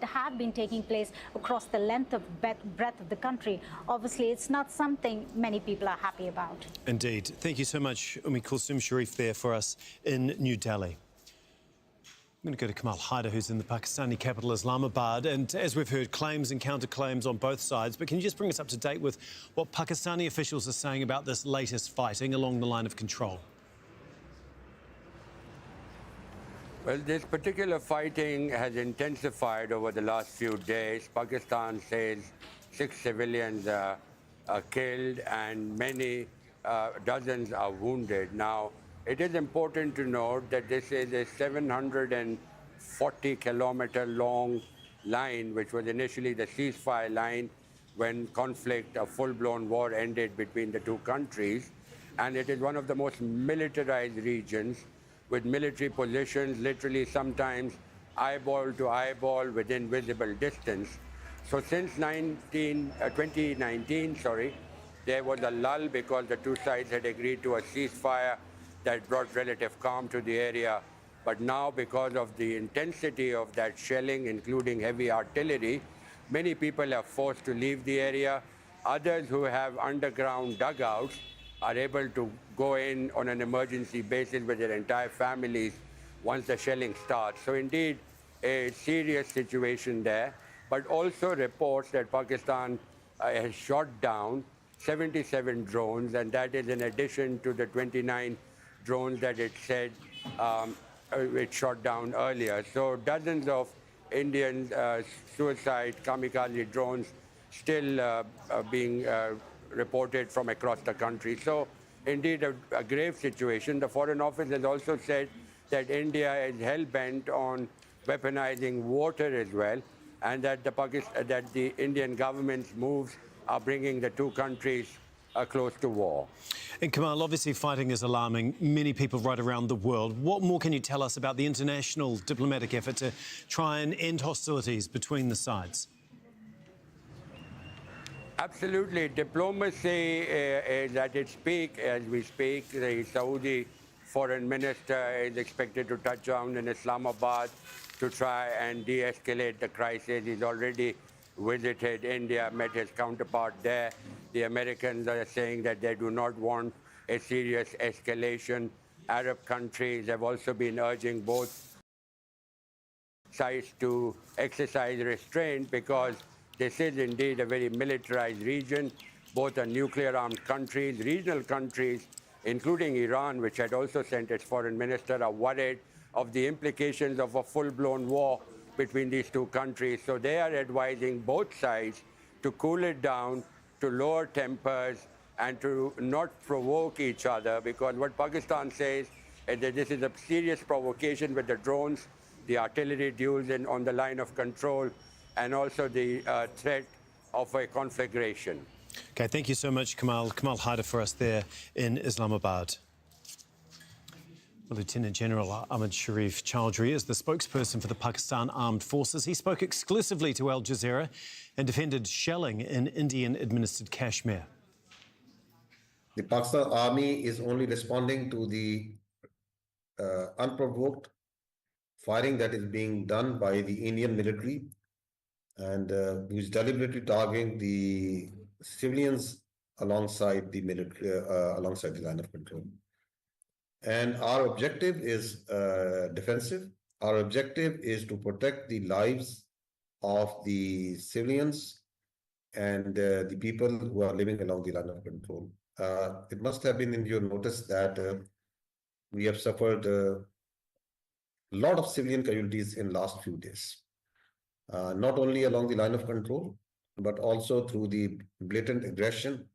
have been taking place across the length of breadth of the country. Obviously, it's not something many people are happy about. Indeed. Thank you so much, Kulsum Sharif, there for us in New Delhi. I'm going to go to Kamal Haider, who's in the Pakistani capital, Islamabad. And as we've heard, claims and counterclaims on both sides. But can you just bring us up to date with what Pakistani officials are saying about this latest fighting along the line of control? Well, this particular fighting has intensified over the last few days. Pakistan says 6 civilians are killed and many dozens are wounded. Now, it is important to note that this is a 740-kilometer long line, which was initially the ceasefire line when conflict, a full-blown war ended between the two countries. And it is one of the most militarized regions with military positions, literally sometimes eyeball to eyeball within visible distance. So since 2019, there was a lull because the two sides had agreed to a ceasefire that brought relative calm to the area. But now, because of the intensity of that shelling, including heavy artillery, many people are forced to leave the area. Others who have underground dugouts are able to go in on an emergency basis with their entire families once the shelling starts. So indeed, a serious situation there, but also reports that Pakistan has shot down 77 drones, and that is in addition to the 29 drones that it said it shot down earlier. So dozens of Indian suicide kamikaze drones still being reported from across the country. So indeed a grave situation. The Foreign Office has also said that India is hell-bent on weaponizing water as well, and that the Indian government's moves are bringing the two countries close to war. And Kamal, obviously fighting is alarming many people right around the world. What more can you tell us about the international diplomatic effort to try and end hostilities between the sides? Absolutely. Diplomacy is at its peak as we speak. The Saudi foreign minister is expected to touch down in Islamabad to try and de-escalate the crisis. He's already visited India, met his counterpart there. The Americans are saying that they do not want a serious escalation. Arab countries have also been urging both sides to exercise restraint because this is indeed a very militarized region. Both are nuclear-armed countries. Regional countries, including Iran, which had also sent its foreign minister, are worried of the implications of a full-blown war between these two countries. So they are advising both sides to cool it down, to lower tempers, and to not provoke each other, because what Pakistan says is that this is a serious provocation with the drones, the artillery duels on the line of control, and also the threat of a conflagration. OK, thank you so much, Kamal. Kamal Haider for us there in Islamabad. Lieutenant General Ahmad Sharif Chowdhury is the spokesperson for the Pakistan Armed Forces. He spoke exclusively to Al Jazeera and defended shelling in Indian-administered Kashmir. The Pakistan Army is only responding to the unprovoked firing that is being done by the Indian military, and who is deliberately targeting the civilians alongside the military, alongside the line of control. And our objective is defensive. Our objective is to protect the lives of the civilians and the people who are living along the line of control. It must have been in your notice that we have suffered a lot of civilian casualties in last few days. Not only along the line of control, but also through the blatant aggression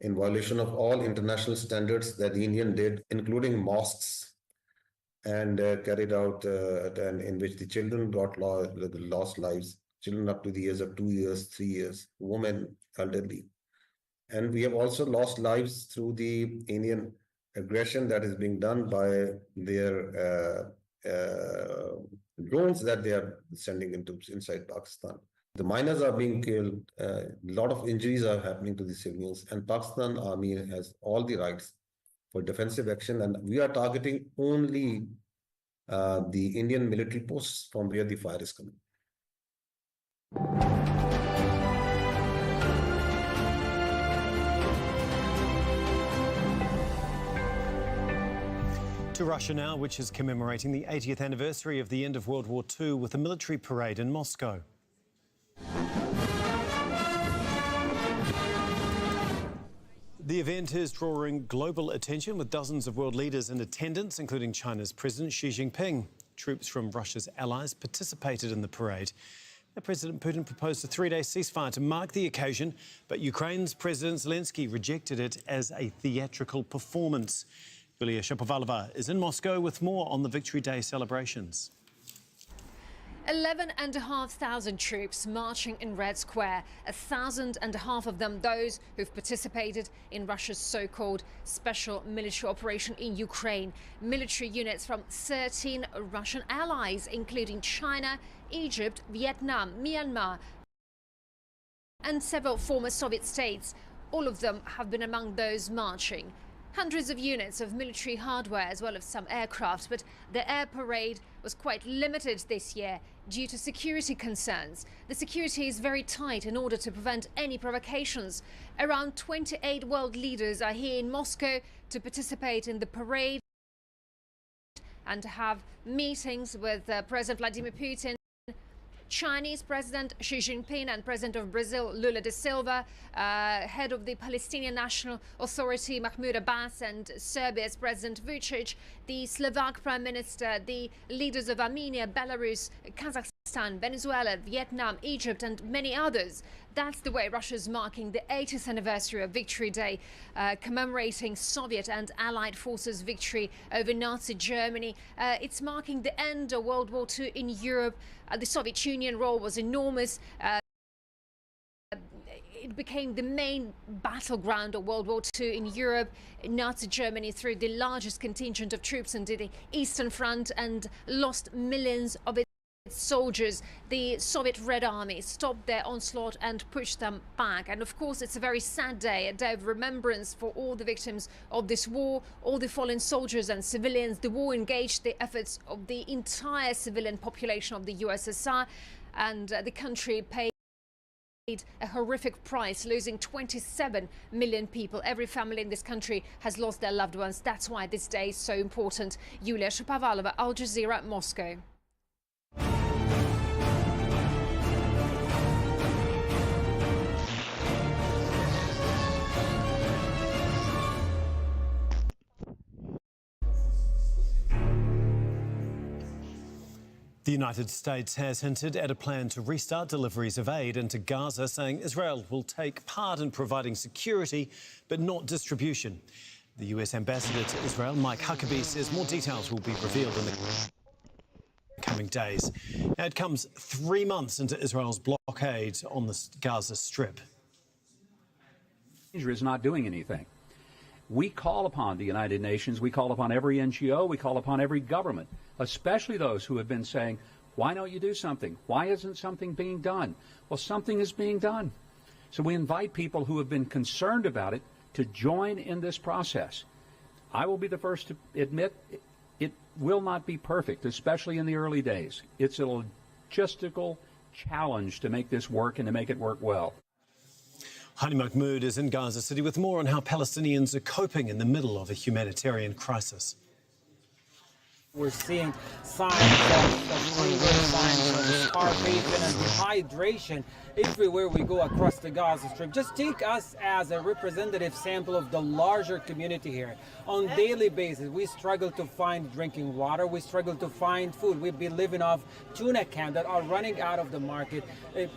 in violation of all international standards that the Indian did, including mosques, and carried out, and in which the children lost lives, children up to the age of 2 years, 3 years, women, elderly. And we have also lost lives through the Indian aggression that is being done by their drones that they are sending inside Pakistan. The miners are being killed. A lot of injuries are happening to the civilians, and Pakistan army has all the rights for defensive action. And we are targeting only the Indian military posts from where the fire is coming. To Russia now, which is commemorating the 80th anniversary of the end of World War II with a military parade in Moscow. The event is drawing global attention with dozens of world leaders in attendance, including China's President Xi Jinping. Troops from Russia's allies participated in the parade. Now, President Putin proposed a three-day ceasefire to mark the occasion, but Ukraine's President Zelensky rejected it as a theatrical performance. Yulia Shapovalova is in Moscow with more on the Victory Day celebrations. 11,500 troops marching in Red Square, 1,500 of them those who've participated in Russia's so-called special military operation in Ukraine. Military units from 13 Russian allies, including China, Egypt, Vietnam, Myanmar, and several former Soviet states. All of them have been among those marching. Hundreds of units of military hardware as well as some aircraft, but the air parade was quite limited this year due to security concerns. The security is very tight in order to prevent any provocations. Around 28 world leaders are here in Moscow to participate in the parade and to have meetings with President Vladimir Putin, Chinese President Xi Jinping and President of Brazil Lula da Silva, head of the Palestinian National Authority Mahmoud Abbas and Serbia's President Vučić, the Slovak Prime Minister, the leaders of Armenia, Belarus, Kazakhstan, Venezuela, Vietnam, Egypt and many others. That's the way Russia's marking the 80th anniversary of Victory Day, commemorating Soviet and Allied forces' victory over Nazi Germany. It's marking the end of World War II in Europe. The Soviet Union role was enormous. It became the main battleground of World War II in Europe. Nazi Germany threw the largest contingent of troops into the Eastern Front and lost millions of its soldiers. The Soviet Red Army stopped their onslaught and pushed them back. And of course, it's a very sad day, a day of remembrance for all the victims of this war, all the fallen soldiers and civilians. The war engaged the efforts of the entire civilian population of the USSR, and the country paid a horrific price, losing 27 million people. Every family in this country has lost their loved ones. That's why this day is so important. Yulia Shapovalova, Al Jazeera, Moscow. The United States has hinted at a plan to restart deliveries of aid into Gaza, saying Israel will take part in providing security but not distribution. The US ambassador to Israel, Mike Huckabee, says more details will be revealed in the coming days. Now, it comes 3 months into Israel's blockade on the Gaza Strip. Israel is not doing anything. We call upon the United Nations, we call upon every NGO, we call upon every government, especially those who have been saying, why don't you do something? Why isn't something being done? Well, something is being done. So we invite people who have been concerned about it to join in this process. I will be the first to admit it will not be perfect, especially in the early days. It's a logistical challenge to make this work and to make it work well. Hani Mahmoud is in Gaza City with more on how Palestinians are coping in the middle of a humanitarian crisis. We're seeing signs of hunger, signs of starvation and dehydration everywhere we go across the Gaza Strip. Just take us as a representative sample of the larger community here. On a daily basis, we struggle to find drinking water, we struggle to find food. We've been living off tuna cans that are running out of the market,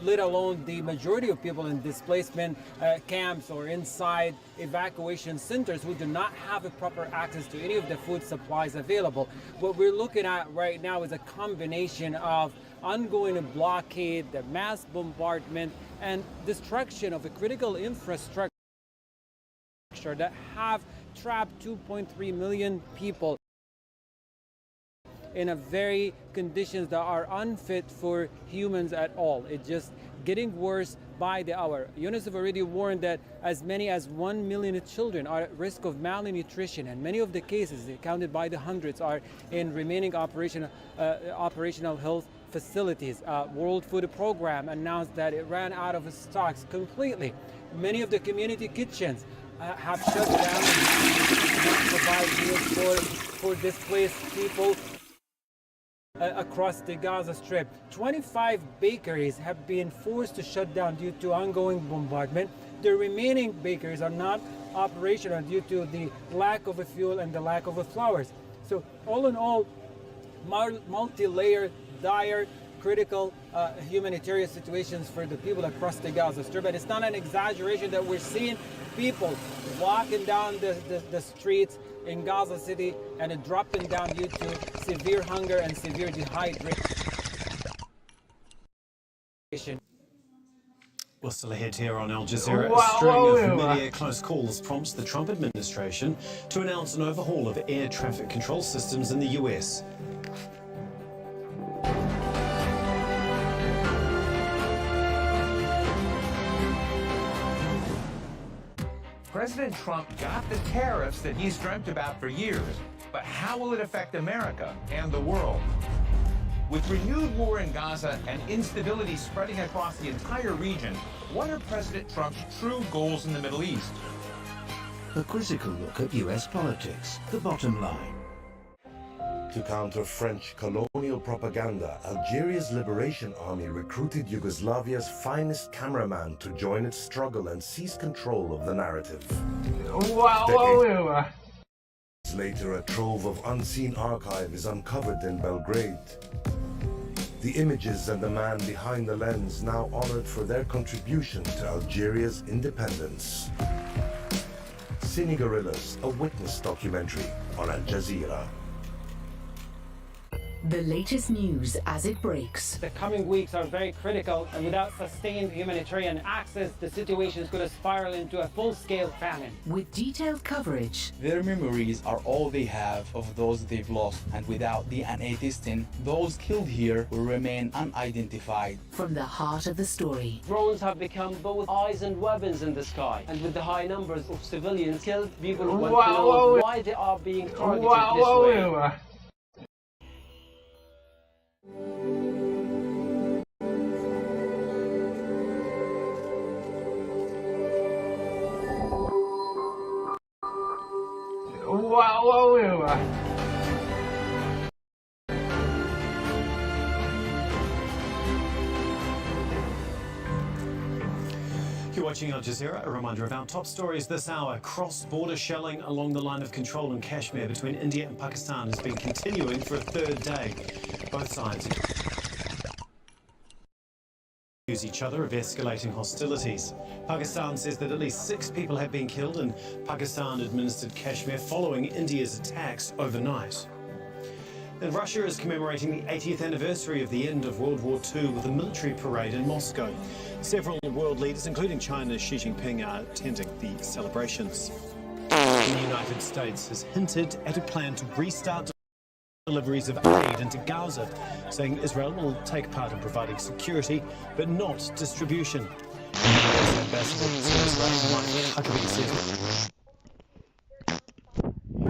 let alone the majority of people in displacement camps or inside evacuation centers who do not have a proper access to any of the food supplies available. What we're looking at right now is a combination of ongoing blockade, the mass bombardment, and destruction of a critical infrastructure that have trapped 2.3 million people. in a very conditions that are unfit for humans at all. It's just getting worse by the hour. UNICEF already warned that as many as 1 million children are at risk of malnutrition, and many of the cases, counted by the hundreds, are in remaining operational health facilities. World Food Program announced that it ran out of stocks completely. Many of the community kitchens have shut down and provide meals for displaced people across the Gaza Strip. 25 bakeries have been forced to shut down due to ongoing bombardment. The remaining bakeries are not operational due to the lack of fuel and the lack of flours. So all in all, multi-layered, dire, critical humanitarian situations for the people across the Gaza Strip. And it's not an exaggeration that we're seeing people walking down the streets in Gaza City and dropping down due to severe hunger and severe dehydration. We're still ahead here on Al Jazeera. A string of many close calls prompts the Trump administration to announce an overhaul of air traffic control systems in the US. President Trump got the tariffs that he's dreamt about for years, but how will it affect America and the world? With renewed war in Gaza and instability spreading across the entire region, what are President Trump's true goals in the Middle East? A quizzical look at US politics, the bottom line. To counter French colonial propaganda, Algeria's Liberation Army recruited Yugoslavia's finest cameraman to join its struggle and seize control of the narrative. Decades later, a trove of unseen archive is uncovered in Belgrade. The images and the man behind the lens now honored for their contribution to Algeria's independence. Cine Gorillas, a witness documentary on Al Jazeera. The latest news as it breaks. The coming weeks are very critical, and without sustained humanitarian access, the situation is going to spiral into a full-scale famine. With detailed coverage. Their memories are all they have of those they've lost, and without the N-18, those killed here will remain unidentified. From the heart of the story. Drones have become both eyes and weapons in the sky, and with the high numbers of civilians killed, people want to know why they are being targeted this way. You're watching Al Jazeera. A reminder of our top stories this hour. Cross-border shelling along the line of control in Kashmir between India and Pakistan has been continuing for a third day. Both sides accuse each other of escalating hostilities. Pakistan says that at least 6 people have been killed in Pakistan-administered Kashmir following India's attacks overnight. And Russia is commemorating the 80th anniversary of the end of World War II with a military parade in Moscow. Several world leaders, including China's Xi Jinping, are attending the celebrations. The United States has hinted at a plan to restart deliveries of aid into Gaza, saying Israel will take part in providing security, but not distribution. US Ambassador to Israel says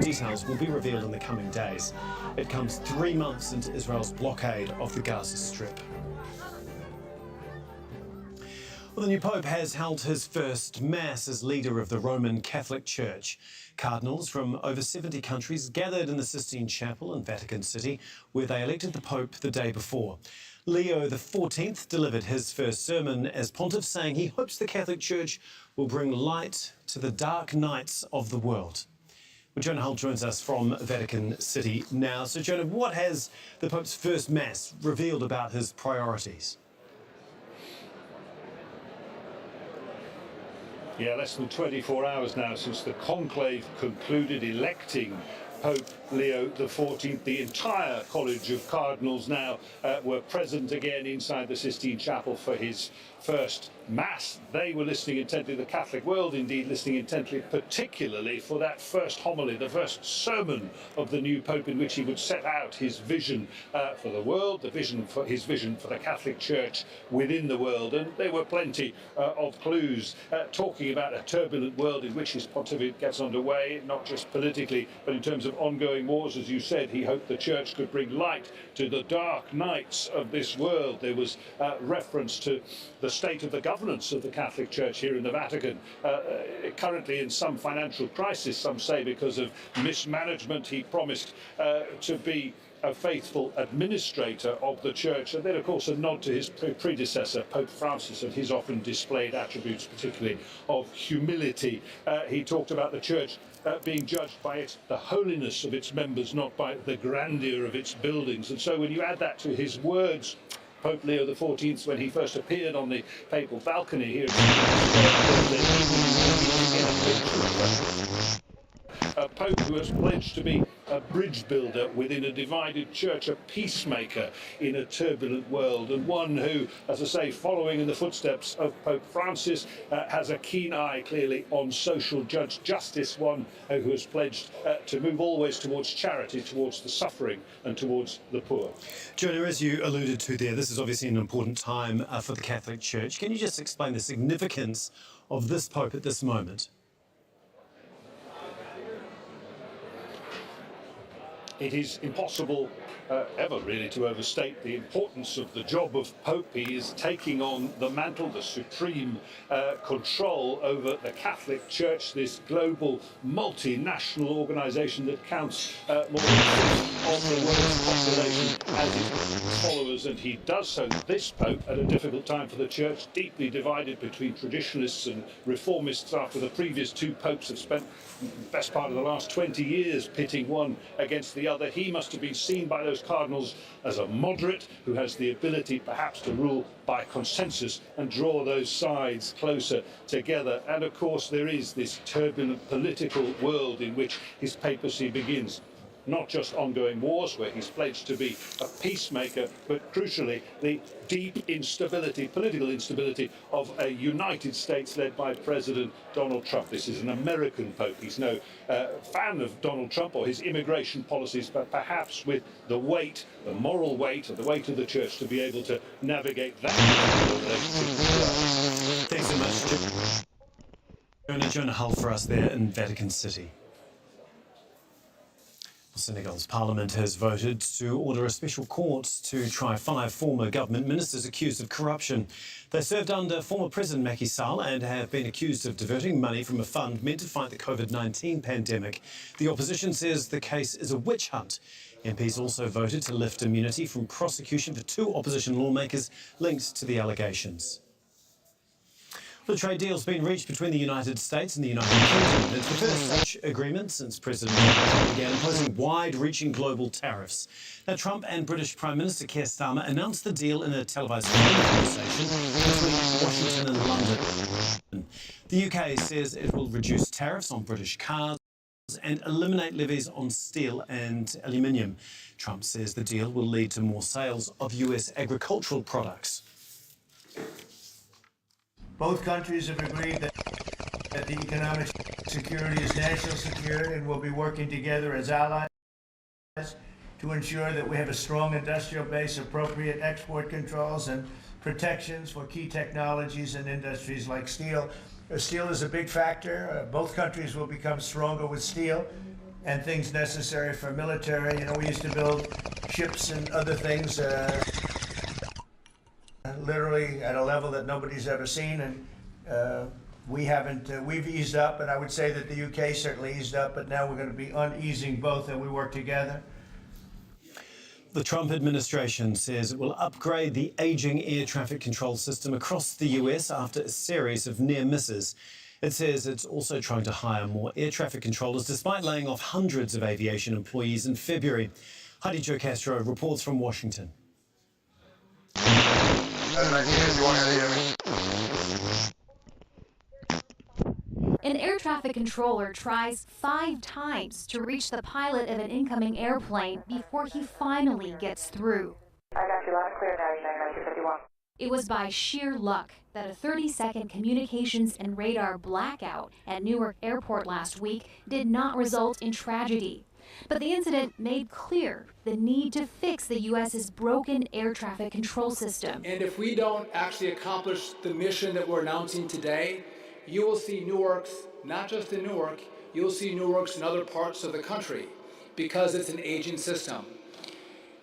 details will be revealed in the coming days. It comes 3 months into Israel's blockade of the Gaza Strip. Well, the new Pope has held his first Mass as leader of the Roman Catholic Church. Cardinals from over 70 countries gathered in the Sistine Chapel in Vatican City, where they elected the Pope the day before. Leo XIV delivered his first sermon as pontiff, saying he hopes the Catholic Church will bring light to the dark nights of the world. Well, Jonah Hull joins us from Vatican City now. So, Jonah, what has the Pope's first Mass revealed about his priorities? Yeah, less than 24 hours now since the conclave concluded electing Pope Leo XIV. The entire College of Cardinals now were present again inside the Sistine Chapel for his first Mass, they were listening intently, the Catholic world indeed listening intently, particularly for that first homily, the first sermon of the new Pope, in which he would set out his vision for the world, his vision for the Catholic Church within the world. And there were plenty of clues talking about a turbulent world in which his pontificate gets underway, not just politically, but in terms of ongoing wars. As you said, he hoped the Church could bring light to the dark nights of this world. There was reference to the state of the governance of the Catholic Church here in the Vatican, currently in some financial crisis, some say because of mismanagement. He promised to be a faithful administrator of the Church, and then of course a nod to his predecessor, Pope Francis, and his often displayed attributes, particularly of humility. He talked about the Church being judged by the holiness of its members, not by the grandeur of its buildings. And so when you add that to his words, Pope Leo XIV, when he first appeared on the papal balcony here, a Pope who has pledged to be a bridge builder within a divided church, a peacemaker in a turbulent world, and one who, as I say, following in the footsteps of Pope Francis, has a keen eye clearly on social justice, one who has pledged to move always towards charity, towards the suffering and towards the poor. Jonah, as you alluded to there, this is obviously an important time for the Catholic Church. Can you just explain the significance of this Pope at this moment? It is impossible ever really to overstate the importance of the job of Pope. He is taking on the mantle, the supreme control over the Catholic Church, this global multinational organisation that counts more than 1/5 of the world's population as its followers, and he does so, this Pope, at a difficult time for the Church, deeply divided between traditionalists and reformists after the previous two popes have spent the best part of the last 20 years pitting one against the other. He must have been seen by those cardinals as a moderate who has the ability perhaps to rule by consensus and draw those sides closer together. And of course there is this turbulent political world in which his papacy begins. Not just ongoing wars, where he's pledged to be a peacemaker, but crucially the deep instability, political instability of a United States led by President Donald Trump. This is an American Pope. He's no fan of Donald Trump or his immigration policies, but perhaps with the weight, the moral weight, and the weight of the Church to be able to navigate that relationship. Thanks so much, Jonah Hull, for us there in Vatican City. Senegal's parliament has voted to order a special court to try 5 former government ministers accused of corruption. They served under former President Macky Sall and have been accused of diverting money from a fund meant to fight the COVID-19 pandemic. The opposition says the case is a witch hunt. MPs also voted to lift immunity from prosecution for 2 opposition lawmakers linked to the allegations. The trade deal's been reached between the United States and the United Kingdom. It's the first such agreement since President Trump began imposing wide-reaching global tariffs. Now, Trump and British Prime Minister Keir Starmer announced the deal in a televised phone conversation between Washington and London. The UK says it will reduce tariffs on British cars and eliminate levies on steel and aluminium. Trump says the deal will lead to more sales of US agricultural products. Both countries have agreed that the economic security is national security, and will be working together as allies to ensure that we have a strong industrial base, appropriate export controls and protections for key technologies and industries like steel. Steel is a big factor. Both countries will become stronger with steel and things necessary for military. You know, we used to build ships and other things literally at a level that nobody's ever seen, and we've eased up, and I would say that the UK certainly eased up, but now we're going to be uneasing both, and we work together. The Trump administration says it will upgrade the aging air traffic control system across the US after a series of near misses. It says it's also trying to hire more air traffic controllers despite laying off hundreds of aviation employees in February. Heidi Jo Castro reports from Washington. An air traffic controller tries 5 times to reach the pilot of an incoming airplane before he finally gets through. I got you loud and clear now, United 251. It was by sheer luck that a 30-second communications and radar blackout at Newark Airport last week did not result in tragedy. But the incident made clear the need to fix the U.S.'s broken air traffic control system. And if we don't actually accomplish the mission that we're announcing today, you will see Newark's, not just in Newark, you'll see Newark's in other parts of the country because it's an aging system.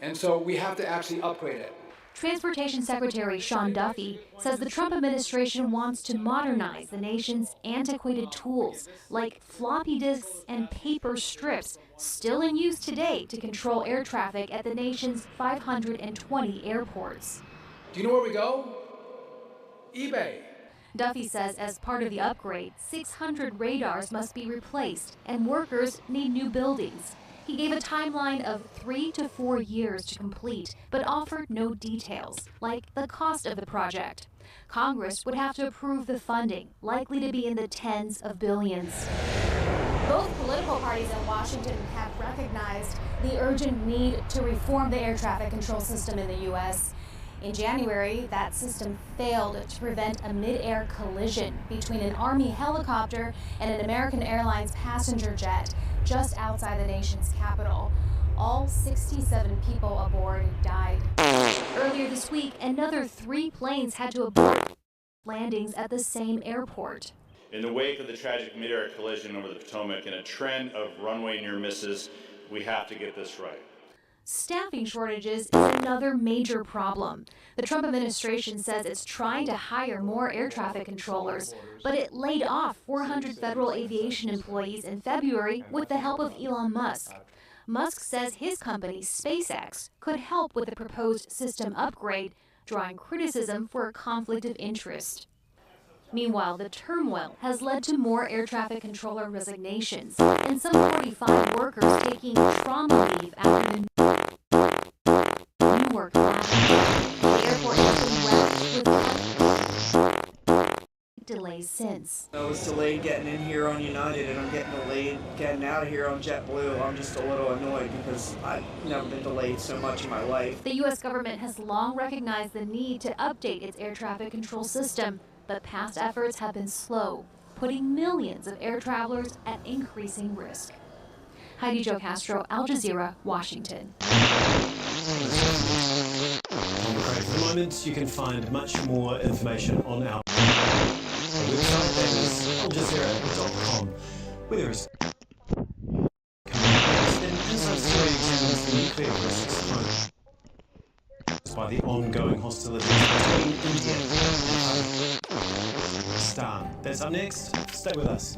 And so we have to actually upgrade it. Transportation Secretary Sean Duffy says the Trump administration wants to modernize the nation's antiquated tools like floppy disks and paper strips still in use today to control air traffic at the nation's 520 airports. Do you know where we go? eBay. Duffy says as part of the upgrade, 600 radars must be replaced and workers need new buildings. He gave a timeline of 3 to 4 years to complete, but offered no details, like the cost of the project. Congress would have to approve the funding, likely to be in the tens of billions. Both political parties in Washington have recognized the urgent need to reform the air traffic control system in the U.S. In January, that system failed to prevent a mid-air collision between an Army helicopter and an American Airlines passenger jet just outside the nation's capital. All 67 people aboard died. Earlier this week, another 3 planes had to abort landings at the same airport. In the wake of the tragic mid-air collision over the Potomac and a trend of runway near misses, we have to get this right. Staffing shortages is another major problem. The Trump administration says it's trying to hire more air traffic controllers, but it laid off 400 federal aviation employees in February with the help of Elon Musk. Musk says his company, SpaceX, could help with the proposed system upgrade, drawing criticism for a conflict of interest. Meanwhile, the turmoil has led to more air traffic controller resignations and some 45 workers taking trauma leave after the Newark blackout. The airport has been wrecked with delays since. I was delayed getting in here on United, and I'm getting delayed getting out of here on JetBlue. I'm just a little annoyed because I've never been delayed so much in my life. The U.S. government has long recognized the need to update its air traffic control system, but past efforts have been slow, putting millions of air travelers at increasing risk. Heidi Jo Castro, Al Jazeera, Washington. At the moment, you can find much more information on our website, that is aljazeera.com, where there is an inside story examines the nuclear risks posed by the ongoing hostilities between India and Pakistan. That's up next. Stay with us.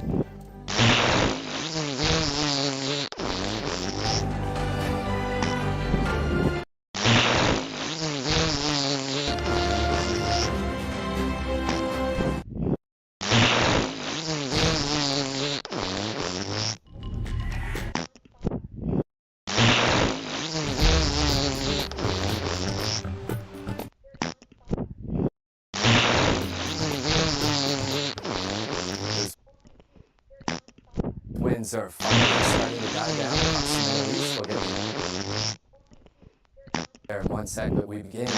Winds are finally starting to die down across the Middle East. We'll get there in one sec, but we begin these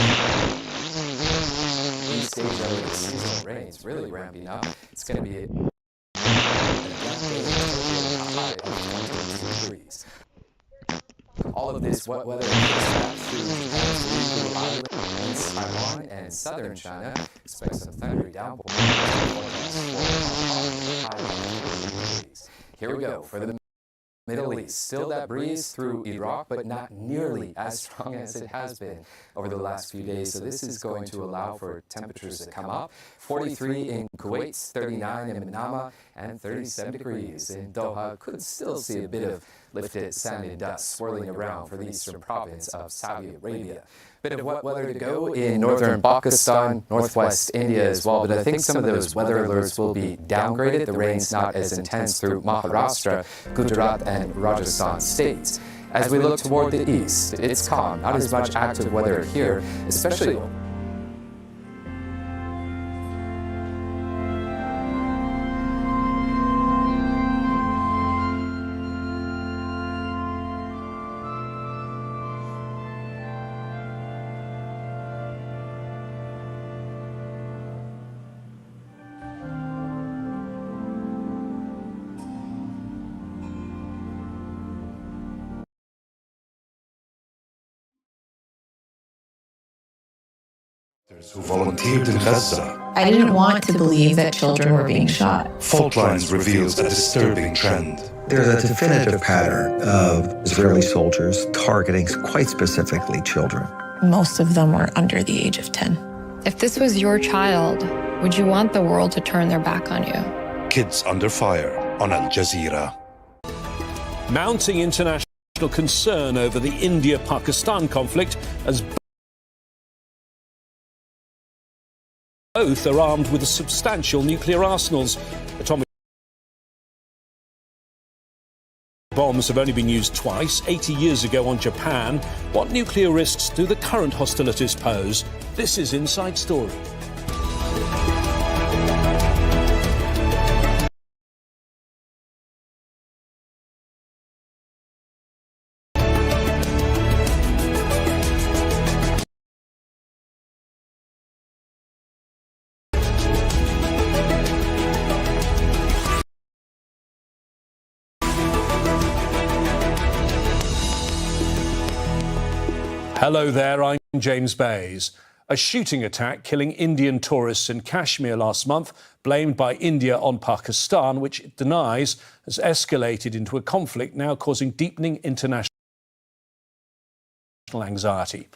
stages of the seasonal rains really ramping up. It's going to be a high of 22 degrees. All of this wet weather through islands, Taiwan, and southern China. Expect some thundery downpours. Here we go for the Middle East. Still that breeze through Iraq, but not nearly as strong as it has been over the last few days. So this is going to allow for temperatures to come up. 43 in Kuwait, 39 in Manama, and 37 degrees in Doha. Could still see a bit of lifted sandy dust swirling around for the eastern province of Saudi Arabia. Bit of wet weather to go in northern Pakistan, northwest India as well, but I think some of those weather alerts will be downgraded. The rain's not as intense through Maharashtra, Gujarat, and Rajasthan states. As we look toward the east, it's calm, not as much active weather here, especially who volunteered in Gaza. I didn't want to believe that children were being shot. Fault Lines reveals a disturbing trend. There's a definitive pattern of Israeli soldiers targeting quite specifically children. Most of them were under the age of 10. If this was your child, would you want the world to turn their back on you? Kids Under Fire on Al Jazeera. Mounting international concern over the India-Pakistan conflict as both are armed with substantial nuclear arsenals. Atomic bombs have only been used twice, 80 years ago on Japan. What nuclear risks do the current hostilities pose? This is Inside Story. Hello there, I'm James Bays. A shooting attack killing Indian tourists in Kashmir last month, blamed by India on Pakistan, which it denies, has escalated into a conflict now causing deepening international anxiety.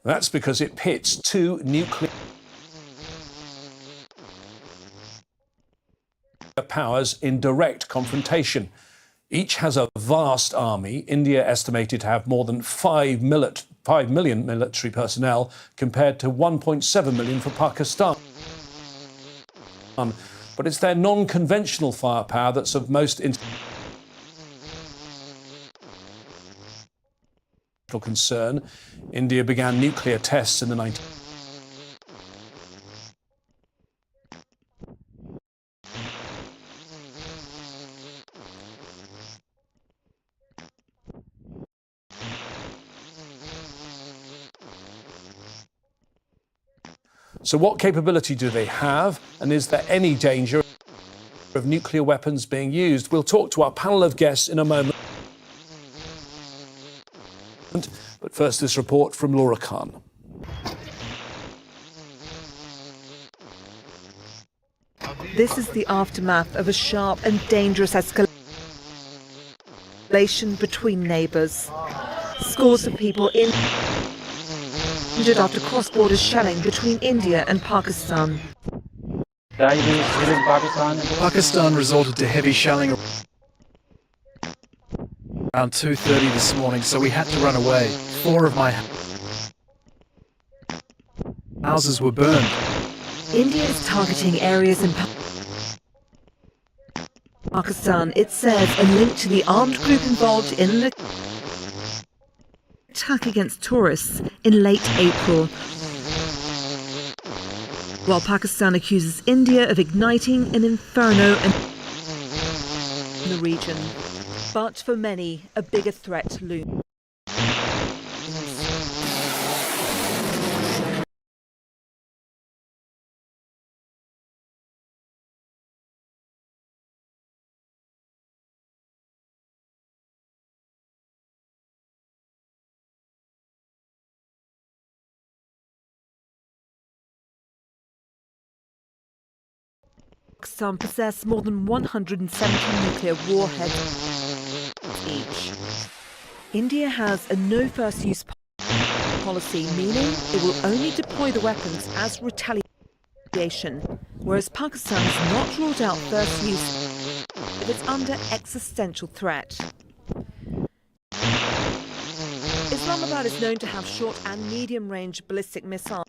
That's because it pits two nuclear powers in direct confrontation. Each has a vast army. India estimated to have more than 5 million military personnel compared to 1.7 million for Pakistan. But it's their non-conventional firepower that's of most concern. India began nuclear tests in the 1990s. So what capability do they have, and is there any danger of nuclear weapons being used? We'll talk to our panel of guests in a moment. But first, this report from Laura Khan. This is the aftermath of a sharp and dangerous escalation between neighbours. Scores of people injured after cross-border shelling between India and Pakistan. Pakistan resorted to heavy shelling around 2:30 this morning, so we had to run away. 4 of my houses were burned. India is targeting areas in Pakistan, it says, a link to the armed group involved in the attack against tourists in late April, while Pakistan accuses India of igniting an inferno in the region. But for many, a bigger threat looms. Pakistan possess more than 170 nuclear warheads each. India has a no first use policy, meaning it will only deploy the weapons as retaliation, whereas Pakistan has not ruled out first use if it's under existential threat. Islamabad is known to have short and medium-range ballistic missiles.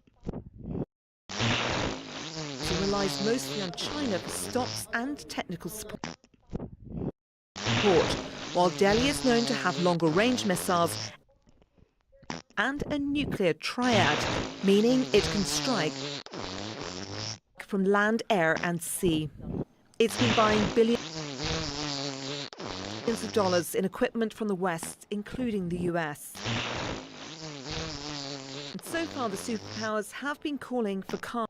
It relies mostly on China for stops and technical support, while Delhi is known to have longer-range missiles and a nuclear triad, meaning it can strike from land, air and sea. It's been buying billions of dollars in equipment from the West, including the US. And so far, the superpowers have been calling for calm.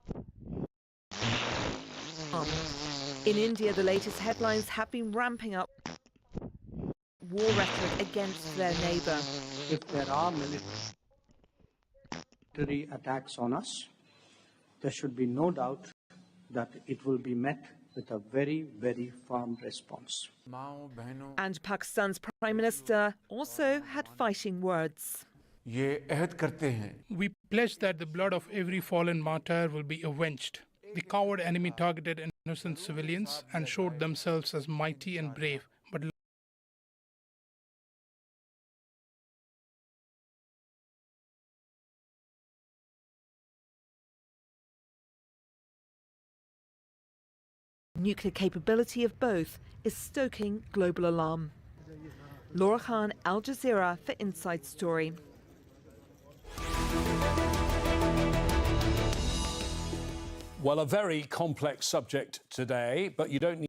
In India, the latest headlines have been ramping up war rhetoric against their neighbour. If there are military attacks on us, there should be no doubt that it will be met with a very, very firm response. And Pakistan's Prime Minister also had fighting words. We pledge that the blood of every fallen martyr will be avenged. The coward enemy targeted innocent civilians and showed themselves as mighty and brave, but Nuclear capability of both is stoking global alarm. Laura Khan, Al Jazeera for Inside Story. Well, a very complex subject today, but you don't need